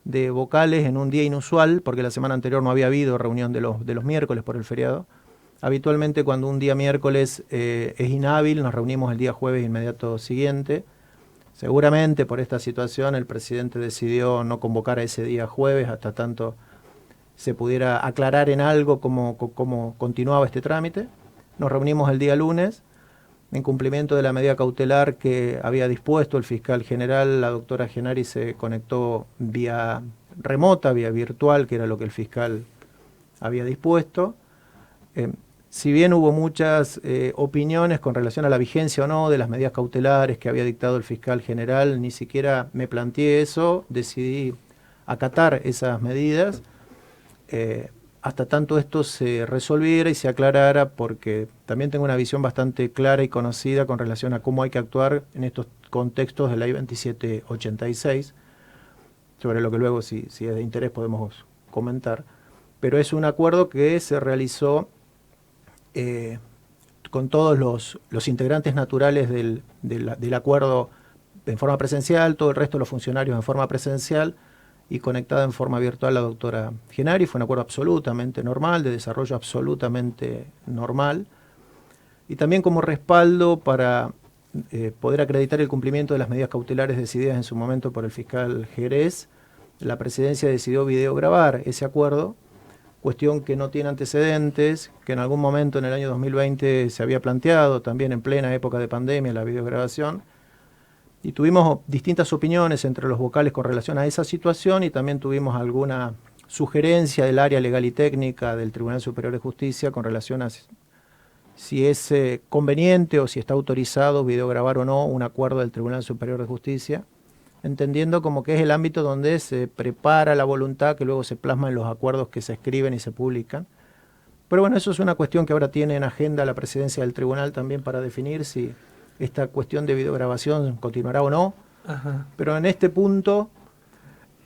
de vocales en un día inusual, porque la semana anterior no había habido reunión de los miércoles por el feriado. Habitualmente cuando un día miércoles es inhábil, nos reunimos el día jueves inmediato siguiente. Seguramente por esta situación el presidente decidió no convocar a ese día jueves hasta tanto se pudiera aclarar en algo cómo continuaba este trámite. Nos reunimos el día lunes en cumplimiento de la medida cautelar que había dispuesto el fiscal general. La doctora Gennari se conectó vía remota, vía virtual, que era lo que el fiscal había dispuesto. Si bien hubo muchas opiniones con relación a la vigencia o no de las medidas cautelares que había dictado el fiscal general, ni siquiera me planteé eso, decidí acatar esas medidas hasta tanto esto se resolviera y se aclarara, porque también tengo una visión bastante clara y conocida con relación a cómo hay que actuar en estos contextos de la Ley 2786, sobre lo que luego, si es de interés, podemos comentar. Pero es un acuerdo que se realizó con todos los integrantes naturales del acuerdo en forma presencial, todo el resto de los funcionarios en forma presencial y conectada en forma virtual la doctora Gennari. Fue un acuerdo absolutamente normal, de desarrollo absolutamente normal, y también como respaldo para poder acreditar el cumplimiento de las medidas cautelares decididas en su momento por el fiscal Jerez. La presidencia decidió videograbar ese acuerdo, cuestión que no tiene antecedentes, que en algún momento en el año 2020 se había planteado, también en plena época de pandemia, la videograbación, y tuvimos distintas opiniones entre los vocales con relación a esa situación, y también tuvimos alguna sugerencia del área legal y técnica del Tribunal Superior de Justicia con relación a si es conveniente o si está autorizado videograbar o no un acuerdo del Tribunal Superior de Justicia, entendiendo como que es el ámbito donde se prepara la voluntad que luego se plasma en los acuerdos que se escriben y se publican. Pero bueno, eso es una cuestión que ahora tiene en agenda la presidencia del tribunal también para definir si esta cuestión de videograbación continuará o no. Ajá. Pero en este punto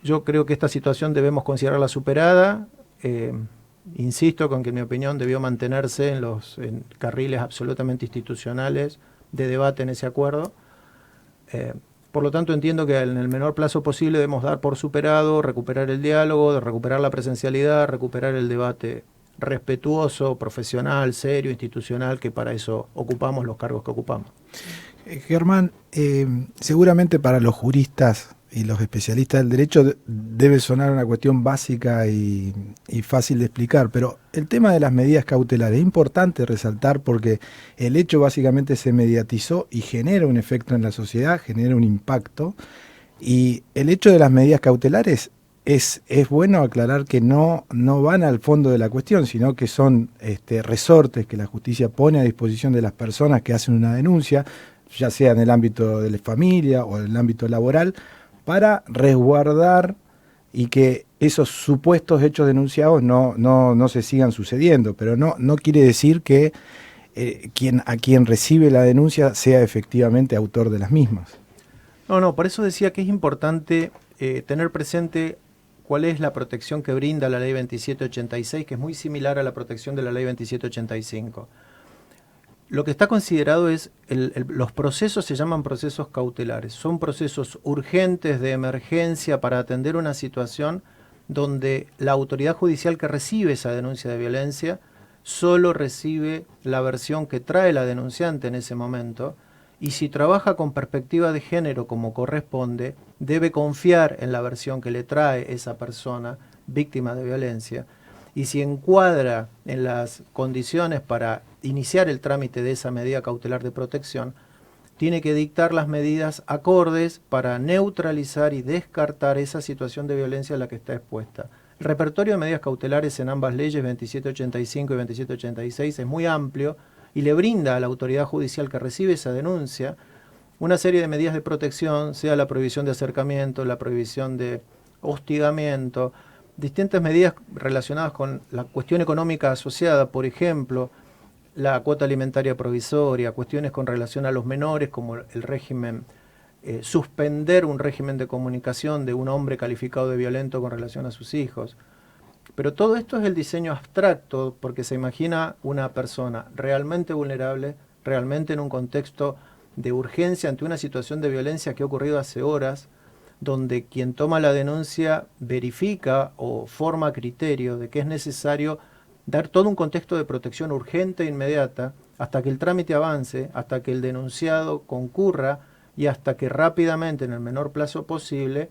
Yo creo que esta situación debemos considerarla superada. Insisto con que en mi opinión debió mantenerse en carriles absolutamente institucionales de debate en ese acuerdo. Por lo tanto, entiendo que en el menor plazo posible debemos dar por superado, recuperar el diálogo, recuperar la presencialidad, recuperar el debate respetuoso, profesional, serio, institucional, que para eso ocupamos los cargos que ocupamos. Germán, seguramente para los juristas y los especialistas del derecho debe sonar una cuestión básica y fácil de explicar, pero el tema de las medidas cautelares es importante resaltar porque el hecho básicamente se mediatizó y genera un efecto en la sociedad, genera un impacto, y el hecho de las medidas cautelares es bueno aclarar que no van al fondo de la cuestión, sino que son resortes que la justicia pone a disposición de las personas que hacen una denuncia, ya sea en el ámbito de la familia o en el ámbito laboral, para resguardar y que esos supuestos hechos denunciados no se sigan sucediendo, pero no quiere decir que a quien recibe la denuncia sea efectivamente autor de las mismas. No, por eso decía que es importante tener presente cuál es la protección que brinda la Ley 2786, que es muy similar a la protección de la Ley 2785. Lo que está considerado es, los procesos se llaman procesos cautelares, son procesos urgentes de emergencia para atender una situación donde la autoridad judicial que recibe esa denuncia de violencia solo recibe la versión que trae la denunciante en ese momento, y si trabaja con perspectiva de género como corresponde, debe confiar en la versión que le trae esa persona víctima de violencia, y si encuadra en las condiciones para iniciar el trámite de esa medida cautelar de protección, tiene que dictar las medidas acordes para neutralizar y descartar esa situación de violencia a la que está expuesta. El repertorio de medidas cautelares en ambas leyes, 2785 y 2786, es muy amplio y le brinda a la autoridad judicial que recibe esa denuncia una serie de medidas de protección, sea la prohibición de acercamiento, la prohibición de hostigamiento, distintas medidas relacionadas con la cuestión económica asociada, por ejemplo, la cuota alimentaria provisoria, cuestiones con relación a los menores, como el régimen, suspender un régimen de comunicación de un hombre calificado de violento con relación a sus hijos. Pero todo esto es el diseño abstracto, porque se imagina una persona realmente vulnerable, realmente en un contexto de urgencia ante una situación de violencia que ha ocurrido hace horas, donde quien toma la denuncia verifica o forma criterio de que es necesario dar todo un contexto de protección urgente e inmediata hasta que el trámite avance, hasta que el denunciado concurra y hasta que rápidamente, en el menor plazo posible,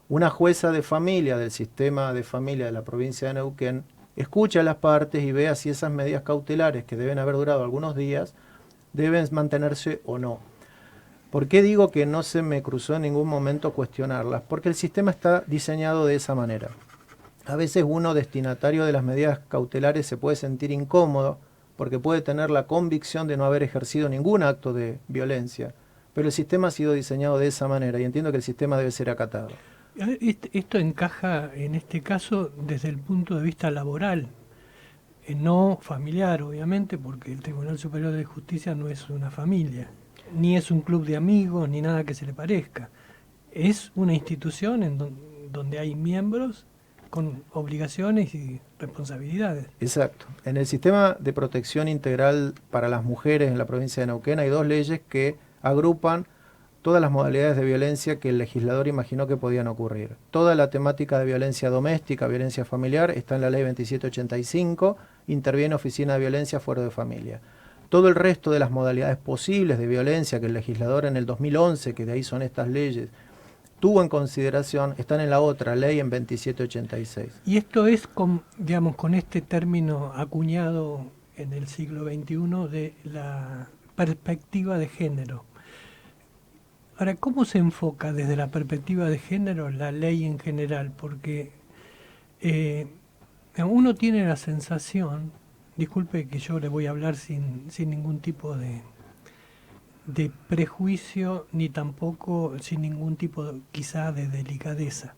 una jueza de familia del sistema de familia de la provincia de Neuquén escuche a las partes y vea si esas medidas cautelares, que deben haber durado algunos días, deben mantenerse o no. ¿Por qué digo que no se me cruzó en ningún momento cuestionarlas? Porque el sistema está diseñado de esa manera. A veces uno, destinatario de las medidas cautelares, se puede sentir incómodo porque puede tener la convicción de no haber ejercido ningún acto de violencia, pero el sistema ha sido diseñado de esa manera y entiendo que el sistema debe ser acatado. Esto encaja en este caso desde el punto de vista laboral, no familiar obviamente, porque el Tribunal Superior de Justicia no es una familia, ni es un club de amigos, ni nada que se le parezca. Es una institución en donde hay miembros con obligaciones y responsabilidades. Exacto. En el sistema de protección integral para las mujeres en la provincia de Neuquén hay dos leyes que agrupan todas las modalidades de violencia que el legislador imaginó que podían ocurrir. Toda la temática de violencia doméstica, violencia familiar, está en la ley 2785, interviene Oficina de Violencia Fuera de Familia. Todo el resto de las modalidades posibles de violencia que el legislador en el 2011, que de ahí son estas leyes, tuvo en consideración, están en la otra ley en 2786. Y esto es con este término acuñado en el siglo XXI de la perspectiva de género. Ahora, ¿cómo se enfoca desde la perspectiva de género la ley en general? Porque uno tiene la sensación, disculpe que yo le voy a hablar sin ningún tipo de prejuicio, ni tampoco sin ningún tipo quizá de delicadeza,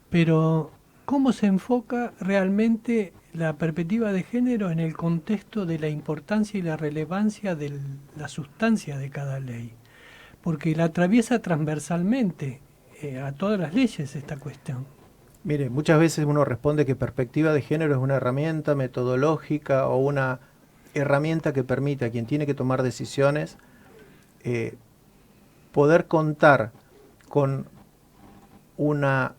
pero ¿cómo se enfoca realmente la perspectiva de género en el contexto de la importancia y la relevancia de la sustancia de cada ley? Porque la atraviesa transversalmente a todas las leyes esta cuestión. Mire, muchas veces uno responde que perspectiva de género es una herramienta metodológica o una herramienta que permite a quien tiene que tomar decisiones poder contar con una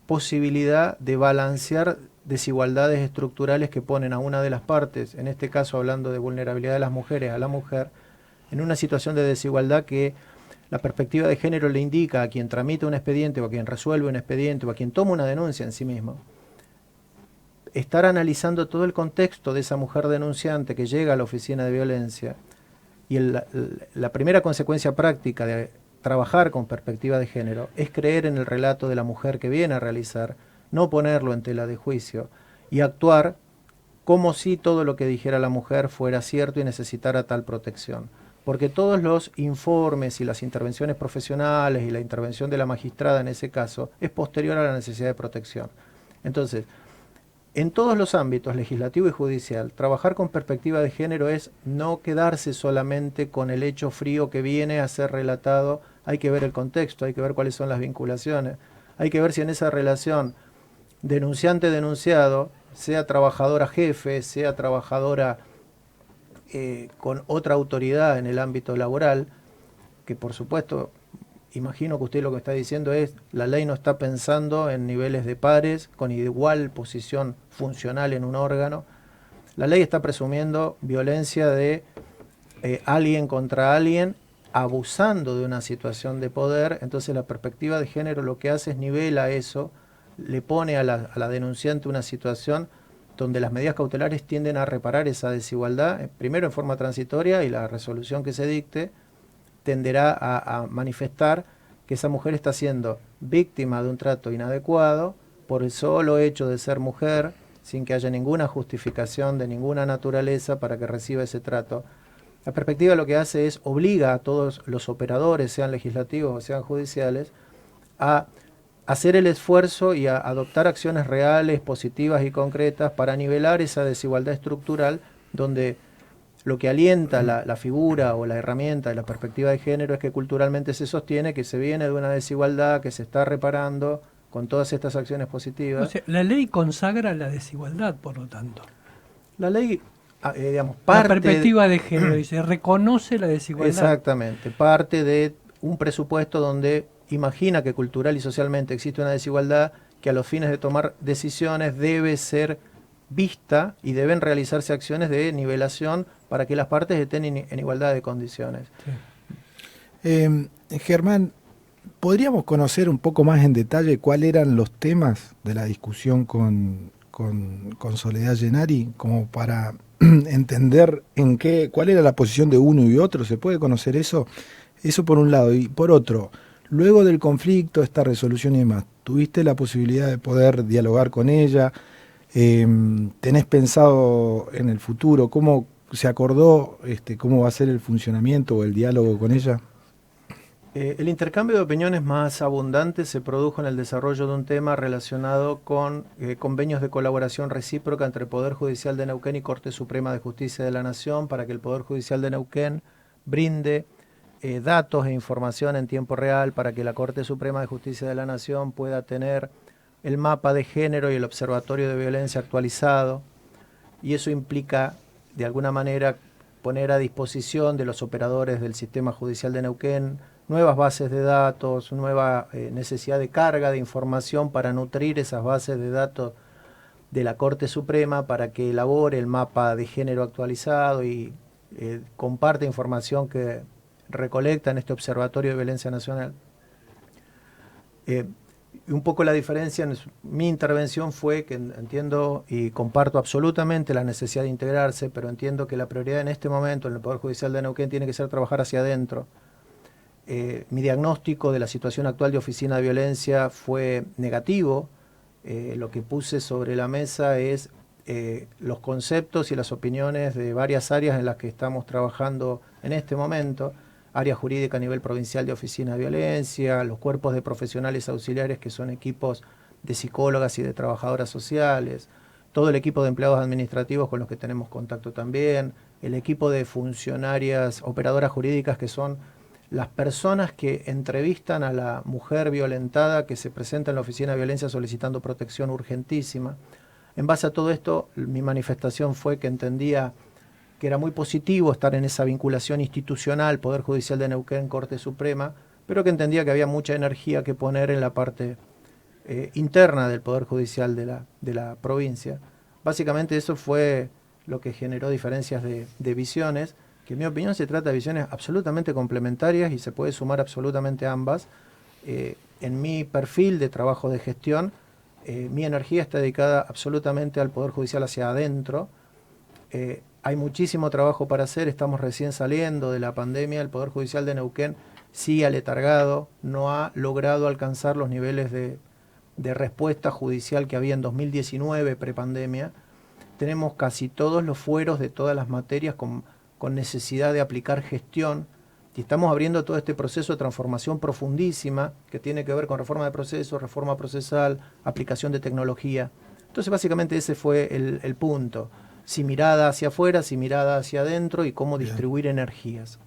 posibilidad de balancear desigualdades estructurales que ponen a una de las partes, en este caso hablando de vulnerabilidad de las mujeres, a la mujer, en una situación de desigualdad que la perspectiva de género le indica a quien tramita un expediente o a quien resuelve un expediente o a quien toma una denuncia en sí mismo, estar analizando todo el contexto de esa mujer denunciante que llega a la oficina de violencia y la primera consecuencia práctica de trabajar con perspectiva de género es creer en el relato de la mujer que viene a realizar, no ponerlo en tela de juicio y actuar como si todo lo que dijera la mujer fuera cierto y necesitara tal protección. Porque todos los informes y las intervenciones profesionales y la intervención de la magistrada en ese caso es posterior a la necesidad de protección. Entonces, en todos los ámbitos, legislativo y judicial, trabajar con perspectiva de género es no quedarse solamente con el hecho frío que viene a ser relatado. Hay que ver el contexto, hay que ver cuáles son las vinculaciones, hay que ver si en esa relación denunciante-denunciado, sea trabajadora jefe, sea trabajadora con otra autoridad en el ámbito laboral, que por supuesto, imagino que usted lo que está diciendo es, la ley no está pensando en niveles de pares, con igual posición funcional en un órgano, la ley está presumiendo violencia de alguien contra alguien, abusando de una situación de poder. Entonces la perspectiva de género lo que hace es nivela eso, le pone a la denunciante una situación donde las medidas cautelares tienden a reparar esa desigualdad, primero en forma transitoria, y la resolución que se dicte tenderá a manifestar que esa mujer está siendo víctima de un trato inadecuado por el solo hecho de ser mujer, sin que haya ninguna justificación de ninguna naturaleza para que reciba ese trato. La perspectiva lo que hace es obliga a todos los operadores, sean legislativos o sean judiciales, a hacer el esfuerzo y a adoptar acciones reales, positivas y concretas para nivelar esa desigualdad estructural, donde lo que alienta la figura o la herramienta de la perspectiva de género es que culturalmente se sostiene que se viene de una desigualdad que se está reparando con todas estas acciones positivas. O sea, la ley consagra la desigualdad, por lo tanto. La ley, digamos, parte... La perspectiva de género dice, reconoce la desigualdad. Exactamente, parte de un presupuesto donde imagina que cultural y socialmente existe una desigualdad que a los fines de tomar decisiones debe ser vista y deben realizarse acciones de nivelación para que las partes estén en igualdad de condiciones. Sí. Germán, ¿podríamos conocer un poco más en detalle cuáles eran los temas de la discusión con Soledad Gennari, como para entender cuál era la posición de uno y otro? ¿Se puede conocer eso? Eso por un lado. Y por otro, luego del conflicto, esta resolución y demás, ¿tuviste la posibilidad de poder dialogar con ella? ¿Tenés pensado en el futuro? ¿Cómo se acordó cómo va a ser el funcionamiento o el diálogo con ella? El intercambio de opiniones más abundante se produjo en el desarrollo de un tema relacionado con convenios de colaboración recíproca entre el Poder Judicial de Neuquén y Corte Suprema de Justicia de la Nación para que el Poder Judicial de Neuquén brinde datos e información en tiempo real para que la Corte Suprema de Justicia de la Nación pueda tener el mapa de género y el observatorio de violencia actualizado, y eso implica de alguna manera poner a disposición de los operadores del sistema judicial de Neuquén nuevas bases de datos, nueva necesidad de carga de información para nutrir esas bases de datos de la Corte Suprema para que elabore el mapa de género actualizado y comparte información que recolecta en este observatorio de violencia nacional. Un poco la diferencia en mi intervención fue que entiendo y comparto absolutamente la necesidad de integrarse, pero entiendo que la prioridad en este momento en el Poder Judicial de Neuquén tiene que ser trabajar hacia adentro. Mi diagnóstico de la situación actual de oficina de violencia fue negativo. Lo que puse sobre la mesa es los conceptos y las opiniones de varias áreas en las que estamos trabajando en este momento. Área jurídica a nivel provincial de oficina de violencia, los cuerpos de profesionales auxiliares que son equipos de psicólogas y de trabajadoras sociales, todo el equipo de empleados administrativos con los que tenemos contacto también, el equipo de funcionarias, operadoras jurídicas que son las personas que entrevistan a la mujer violentada que se presenta en la oficina de violencia solicitando protección urgentísima. En base a todo esto, mi manifestación fue que entendía que era muy positivo estar en esa vinculación institucional, Poder Judicial de Neuquén, Corte Suprema, pero que entendía que había mucha energía que poner en la parte interna del Poder Judicial de la provincia. Básicamente eso fue lo que generó diferencias de visiones, que en mi opinión se trata de visiones absolutamente complementarias y se puede sumar absolutamente ambas. En mi perfil de trabajo de gestión, mi energía está dedicada absolutamente al Poder Judicial hacia adentro. Hay muchísimo trabajo para hacer, estamos recién saliendo de la pandemia, el Poder Judicial de Neuquén sigue aletargado, no ha logrado alcanzar los niveles de respuesta judicial que había en 2019, prepandemia. Tenemos casi todos los fueros de todas las materias con necesidad de aplicar gestión, y estamos abriendo todo este proceso de transformación profundísima que tiene que ver con reforma de procesos, reforma procesal, aplicación de tecnología. Entonces básicamente ese fue el punto, si mirada hacia afuera, si mirada hacia adentro y cómo distribuir energías.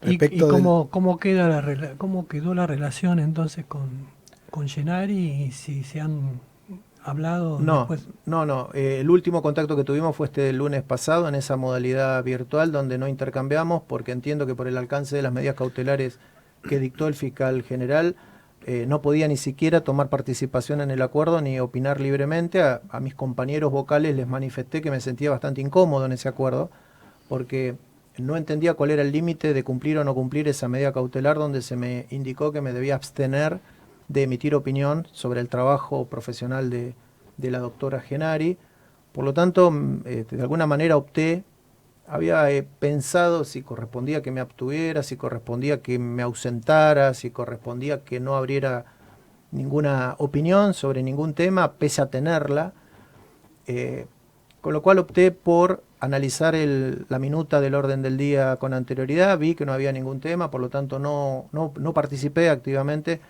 ¿Y cómo quedó la relación entonces con Gennari y si se han hablado después? No. El último contacto que tuvimos fue este lunes pasado en esa modalidad virtual donde no intercambiamos porque entiendo que por el alcance de las medidas cautelares que dictó el fiscal general no podía ni siquiera tomar participación en el acuerdo ni opinar libremente. A mis compañeros vocales les manifesté que me sentía bastante incómodo en ese acuerdo porque no entendía cuál era el límite de cumplir o no cumplir esa medida cautelar donde se me indicó que me debía abstener de emitir opinión sobre el trabajo profesional de la doctora Gennari. Por lo tanto, de alguna manera opté, había pensado si correspondía que me abstuviera, si correspondía que me ausentara, si correspondía que no abriera ninguna opinión sobre ningún tema, pese a tenerla, con lo cual opté por analizar la minuta del orden del día con anterioridad, vi que no había ningún tema, por lo tanto no participé activamente.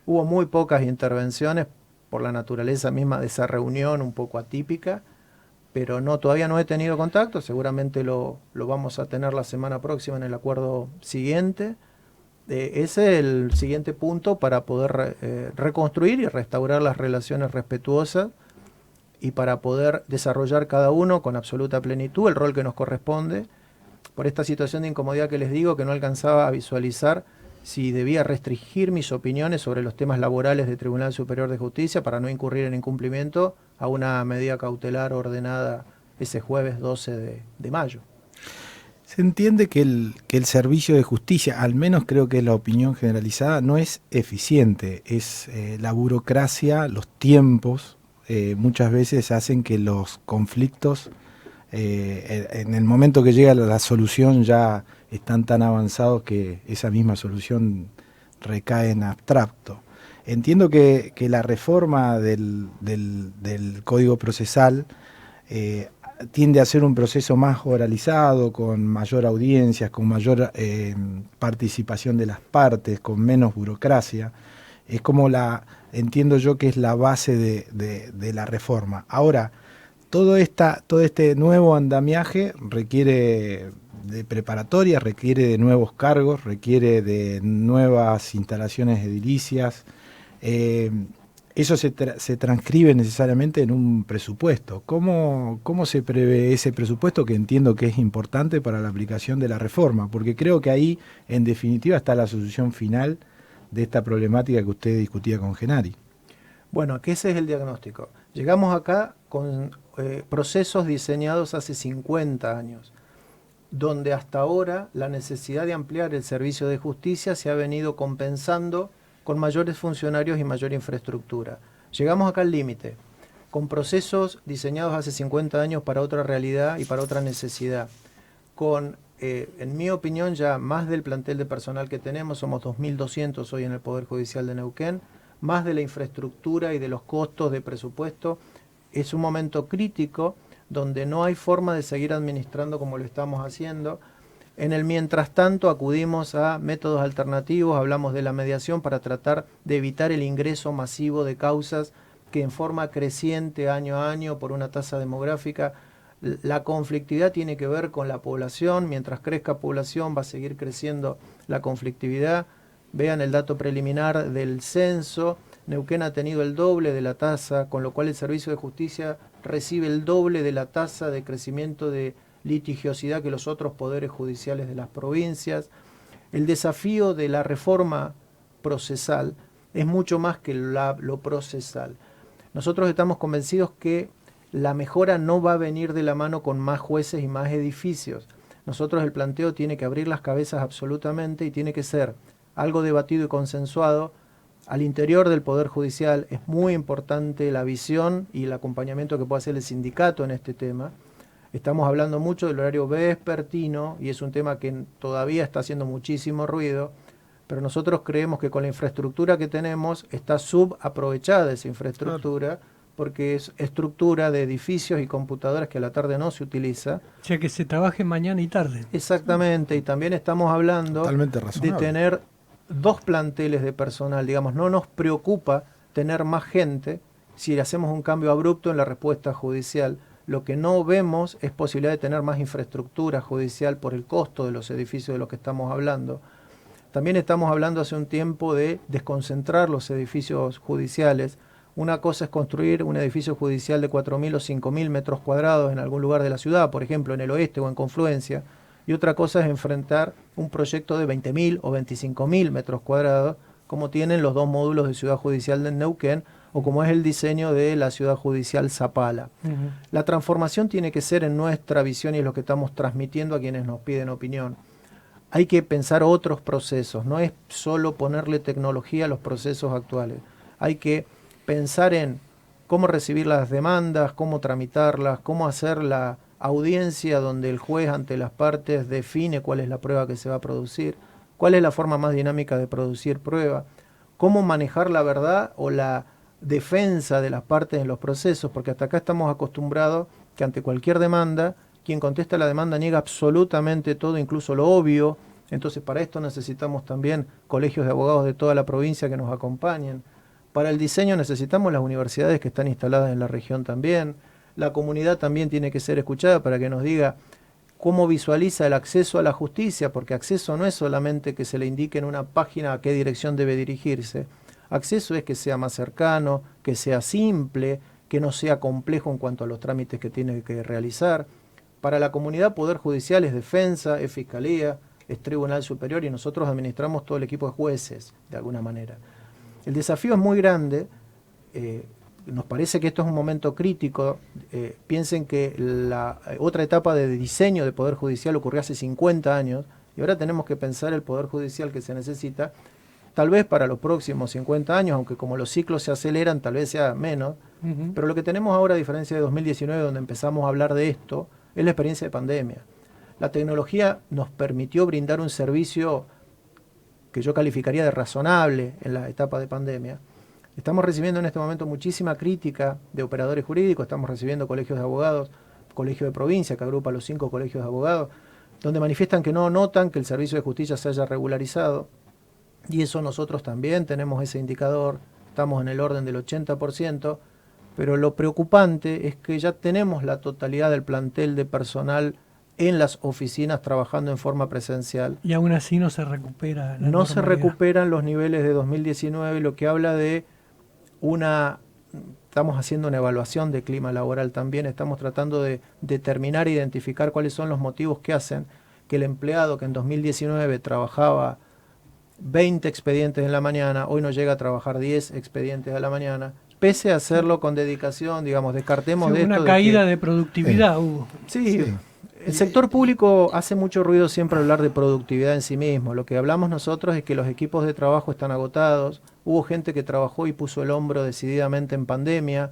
Hubo muy pocas intervenciones por la naturaleza misma de esa reunión un poco atípica, pero todavía no he tenido contacto, seguramente lo vamos a tener la semana próxima en el acuerdo siguiente. Ese es el siguiente punto para poder reconstruir y restaurar las relaciones respetuosas y para poder desarrollar cada uno con absoluta plenitud el rol que nos corresponde. Por esta situación de incomodidad que les digo, que no alcanzaba a visualizar si debía restringir mis opiniones sobre los temas laborales del Tribunal Superior de Justicia para no incurrir en incumplimiento a una medida cautelar ordenada ese jueves 12 de mayo. Se entiende que el servicio de justicia, al menos creo que es la opinión generalizada, no es eficiente. Es la burocracia, los tiempos, muchas veces hacen que los conflictos, en el momento que llega la solución ya están tan avanzados que esa misma solución recae en abstracto. Entiendo que la reforma del Código Procesal tiende a ser un proceso más oralizado, con mayor audiencias, con mayor participación de las partes, con menos burocracia. Es como entiendo yo que es la base de la reforma. Ahora, todo este nuevo andamiaje requiere de preparatoria, requiere de nuevos cargos, requiere de nuevas instalaciones edilicias. Eso se transcribe necesariamente en un presupuesto. ¿Cómo se prevé ese presupuesto, que entiendo que es importante para la aplicación de la reforma? Porque creo que ahí, en definitiva, está la solución final de esta problemática que usted discutía con Gennari. Bueno, que ese es el diagnóstico. Llegamos acá con procesos diseñados hace 50 años, donde hasta ahora la necesidad de ampliar el servicio de justicia se ha venido compensando con mayores funcionarios y mayor infraestructura. Llegamos acá al límite, con procesos diseñados hace 50 años para otra realidad y para otra necesidad, con, en mi opinión, ya más del plantel de personal que tenemos, somos 2.200 hoy en el Poder Judicial de Neuquén, más de la infraestructura y de los costos de presupuesto. Es un momento crítico donde no hay forma de seguir administrando como lo estamos haciendo. En el mientras tanto acudimos a métodos alternativos, hablamos de la mediación para tratar de evitar el ingreso masivo de causas que en forma creciente año a año por una tasa demográfica La conflictividad tiene que ver con la población. Mientras crezca población va a seguir creciendo la conflictividad. Vean el dato preliminar del censo. Neuquén ha tenido el doble de la tasa, con lo cual el Servicio de Justicia recibe el doble de la tasa de crecimiento de litigiosidad que los otros poderes judiciales de las provincias. El desafío de la reforma procesal es mucho más que lo procesal. Nosotros estamos convencidos que la mejora no va a venir de la mano con más jueces y más edificios. Nosotros el planteo tiene que abrir las cabezas absolutamente y tiene que ser algo debatido y consensuado al interior del Poder Judicial. Es muy importante la visión y el acompañamiento que puede hacer el sindicato en este tema. Estamos hablando mucho del horario vespertino y es un tema que todavía está haciendo muchísimo ruido, pero nosotros creemos que con la infraestructura que tenemos está subaprovechada esa infraestructura, claro, porque es estructura de edificios y computadoras que a la tarde no se utiliza. O sea que se trabaje mañana y tarde. Exactamente, y también estamos hablando de tener 2 planteles de personal. Digamos, no nos preocupa tener más gente si hacemos un cambio abrupto en la respuesta judicial. Lo que no vemos es posibilidad de tener más infraestructura judicial por el costo de los edificios de los que estamos hablando. También estamos hablando hace un tiempo de desconcentrar los edificios judiciales. Una cosa es construir un edificio judicial de 4.000 o 5.000 metros cuadrados en algún lugar de la ciudad, por ejemplo en el oeste o en Confluencia, y otra cosa es enfrentar un proyecto de 20.000 o 25.000 metros cuadrados, como tienen los 2 módulos de Ciudad Judicial de Neuquén, o como es el diseño de la Ciudad Judicial Zapala. La transformación tiene que ser en nuestra visión y es lo que estamos transmitiendo a quienes nos piden opinión. Hay que pensar otros procesos, no es solo ponerle tecnología a los procesos actuales. Hay que pensar en cómo recibir las demandas, cómo tramitarlas, cómo hacer la audiencia donde el juez ante las partes define cuál es la prueba que se va a producir, cuál es la forma más dinámica de producir prueba, cómo manejar la verdad o la defensa de las partes en los procesos, porque hasta acá estamos acostumbrados que ante cualquier demanda, quien contesta la demanda niega absolutamente todo, incluso lo obvio. Entonces para esto necesitamos también colegios de abogados de toda la provincia que nos acompañen. Para el diseño necesitamos las universidades que están instaladas en la región también. La comunidad también tiene que ser escuchada para que nos diga cómo visualiza el acceso a la justicia, porque acceso no es solamente que se le indique en una página a qué dirección debe dirigirse. Acceso es que sea más cercano, que sea simple, que no sea complejo en cuanto a los trámites que tiene que realizar. Para la comunidad, Poder Judicial es defensa, es fiscalía, es tribunal superior y nosotros administramos todo el equipo de jueces, de alguna manera. El desafío es muy grande, nos parece que esto es un momento crítico. Piensen que la otra etapa de diseño de Poder Judicial ocurrió hace 50 años y ahora tenemos que pensar el Poder Judicial que se necesita tal vez para los próximos 50 años, aunque como los ciclos se aceleran, tal vez sea menos. Pero lo que tenemos ahora, a diferencia de 2019, donde empezamos a hablar de esto, es la experiencia de pandemia. La tecnología nos permitió brindar un servicio que yo calificaría de razonable en la etapa de pandemia. Estamos recibiendo en este momento muchísima crítica de operadores jurídicos, estamos recibiendo colegios de abogados, colegio de provincia, que agrupa los 5 colegios de abogados, donde manifiestan que no notan que el servicio de justicia se haya regularizado. Y eso nosotros también tenemos ese indicador, estamos en el orden del 80%, pero lo preocupante es que ya tenemos la totalidad del plantel de personal en las oficinas trabajando en forma presencial. Y aún así no se recupera la No se recuperan los niveles de 2019, lo que habla de estamos haciendo una evaluación de clima laboral también, estamos tratando de determinar e identificar cuáles son los motivos que hacen que el empleado que en 2019 trabajaba 20 expedientes en la mañana, hoy no llega a trabajar 10 expedientes a la mañana, pese a hacerlo con dedicación, digamos, descartemos de esto. Una caída de productividad hubo. Sí. El sector público hace mucho ruido siempre hablar de productividad en sí mismo. Lo que hablamos nosotros es que los equipos de trabajo están agotados. Hubo gente que trabajó y puso el hombro decididamente en pandemia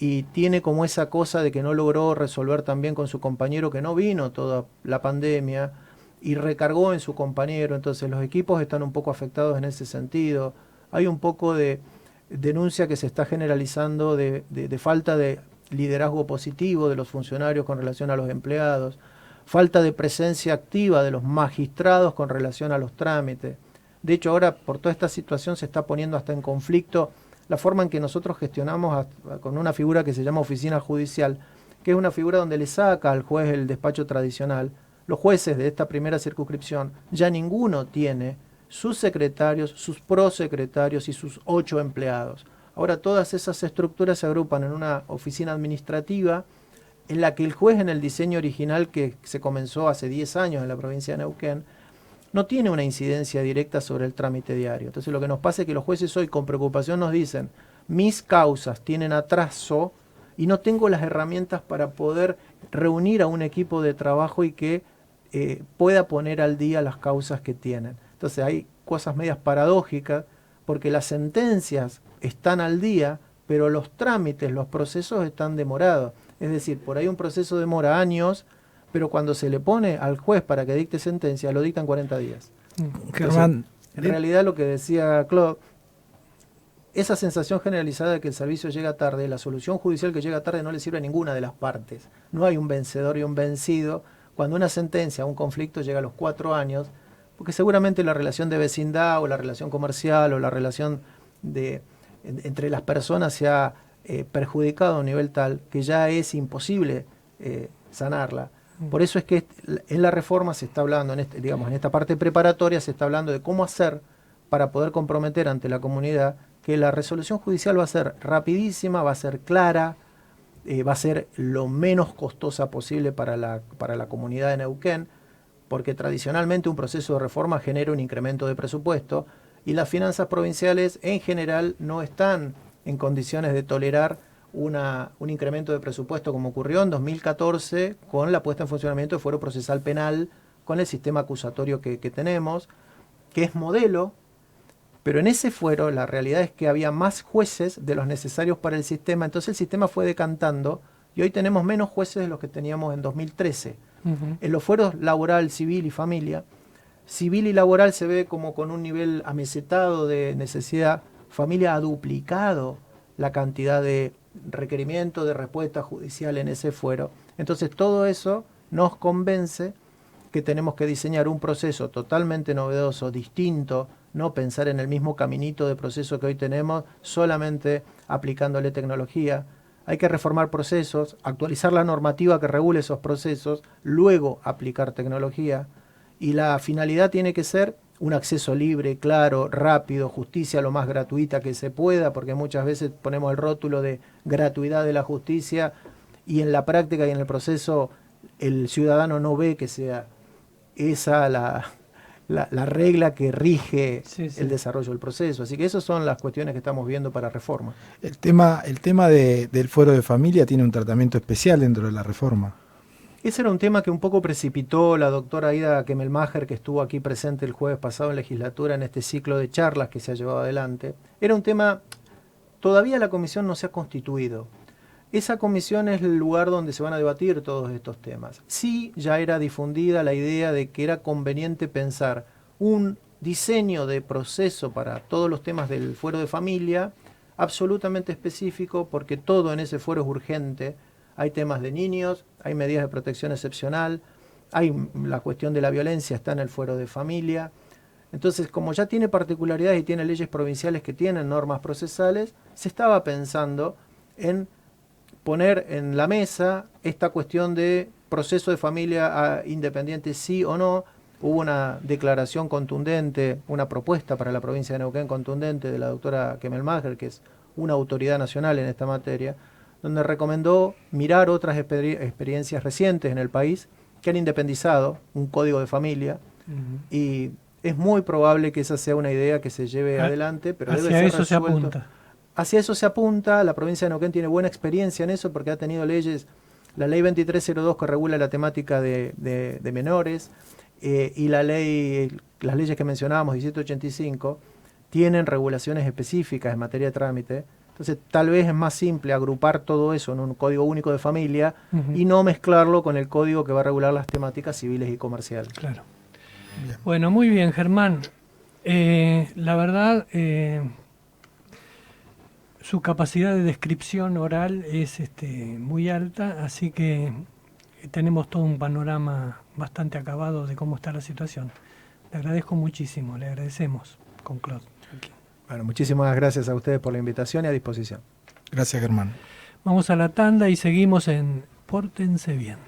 y tiene como esa cosa de que no logró resolver también con su compañero, que no vino toda la pandemia y recargó en su compañero. Entonces los equipos están un poco afectados en ese sentido. Hay un poco de denuncia que se está generalizando de falta de liderazgo positivo de los funcionarios con relación a los empleados, falta de presencia activa de los magistrados con relación a los trámites. De hecho, ahora por toda esta situación se está poniendo hasta en conflicto la forma en que nosotros gestionamos con una figura que se llama oficina judicial, que es una figura donde le saca al juez el despacho tradicional. Los jueces de esta primera circunscripción ya ninguno tiene sus secretarios, sus prosecretarios y sus 8 empleados. Ahora todas esas estructuras se agrupan en una oficina administrativa en la que el juez, en el diseño original que se comenzó hace 10 años en la provincia de Neuquén, no tiene una incidencia directa sobre el trámite diario. Entonces lo que nos pasa es que los jueces hoy con preocupación nos dicen: mis causas tienen atraso y no tengo las herramientas para poder reunir a un equipo de trabajo y que pueda poner al día las causas que tienen. Entonces hay cosas medias paradójicas, porque las sentencias están al día, pero los trámites, los procesos están demorados. Es decir, por ahí un proceso demora años, pero cuando se le pone al juez para que dicte sentencia, lo dictan 40 días. Germán, en realidad lo que decía Claude, esa sensación generalizada de que el servicio llega tarde, la solución judicial que llega tarde no le sirve a ninguna de las partes. No hay un vencedor y un vencido. Cuando una sentencia, un conflicto llega a los 4 años, porque seguramente la relación de vecindad o la relación comercial o la relación entre las personas se ha perjudicado a un nivel tal que ya es imposible sanarla. Por eso es que en la reforma se está hablando, en esta parte preparatoria se está hablando de cómo hacer para poder comprometer ante la comunidad que la resolución judicial va a ser rapidísima, va a ser clara, va a ser lo menos costosa posible para la comunidad de Neuquén, porque tradicionalmente un proceso de reforma genera un incremento de presupuesto y las finanzas provinciales en general no están en condiciones de tolerar un incremento de presupuesto como ocurrió en 2014 con la puesta en funcionamiento del fuero procesal penal, con el sistema acusatorio que tenemos, que es modelo, pero en ese fuero la realidad es que había más jueces de los necesarios para el sistema, entonces el sistema fue decantando y hoy tenemos menos jueces de los que teníamos en 2013. En los fueros laboral, civil y familia, civil y laboral se ve como con un nivel amesetado de necesidad, familia ha duplicado la cantidad de requerimiento de respuesta judicial en ese fuero. Entonces todo eso nos convence que tenemos que diseñar un proceso totalmente novedoso, distinto, no pensar en el mismo caminito de proceso que hoy tenemos, solamente aplicándole tecnología. Hay que reformar procesos, actualizar la normativa que regule esos procesos, luego aplicar tecnología. Y la finalidad tiene que ser un acceso libre, claro, rápido, justicia lo más gratuita que se pueda, porque muchas veces ponemos el rótulo de gratuidad de la justicia y en la práctica y en el proceso el ciudadano no ve que sea esa la regla que rige el desarrollo del proceso. Así que esas son las cuestiones que estamos viendo para reforma. El tema del fuero de familia tiene un tratamiento especial dentro de la reforma. Ese era un tema que un poco precipitó la doctora Aida Kemelmacher, que estuvo aquí presente el jueves pasado en legislatura en este ciclo de charlas que se ha llevado adelante. Era un tema, todavía la comisión no se ha constituido. Esa comisión es el lugar donde se van a debatir todos estos temas. Sí, ya era difundida la idea de que era conveniente pensar un diseño de proceso para todos los temas del fuero de familia absolutamente específico, porque todo en ese fuero es urgente. Hay temas de niños, hay medidas de protección excepcional, hay la cuestión de la violencia, está en el fuero de familia. Entonces, como ya tiene particularidades y tiene leyes provinciales que tienen normas procesales, se estaba pensando en poner en la mesa esta cuestión de proceso de familia independiente sí o no. Hubo una declaración contundente, una propuesta para la provincia de Neuquén contundente de la doctora Kemelmacher, que es una autoridad nacional en esta materia, donde recomendó mirar otras experiencias recientes en el país que han independizado un código de familia y es muy probable que esa sea una idea que se lleve adelante, pero debe ser eso se apunta. Hacia eso se apunta. La provincia de Neuquén tiene buena experiencia en eso porque ha tenido leyes, la ley 2302 que regula la temática de menores y las leyes que mencionábamos, 1785, tienen regulaciones específicas en materia de trámite. Entonces tal vez es más simple agrupar todo eso en un código único de familia y no mezclarlo con el código que va a regular las temáticas civiles y comerciales. Claro. Bien. Bueno, muy bien, Germán. La verdad, su capacidad de descripción oral es muy alta, así que tenemos todo un panorama bastante acabado de cómo está la situación. Le agradezco muchísimo, le agradecemos con Claude. Bueno, muchísimas gracias a ustedes por la invitación y a disposición. Gracias, Germán. Vamos a la tanda y seguimos en pórtense bien.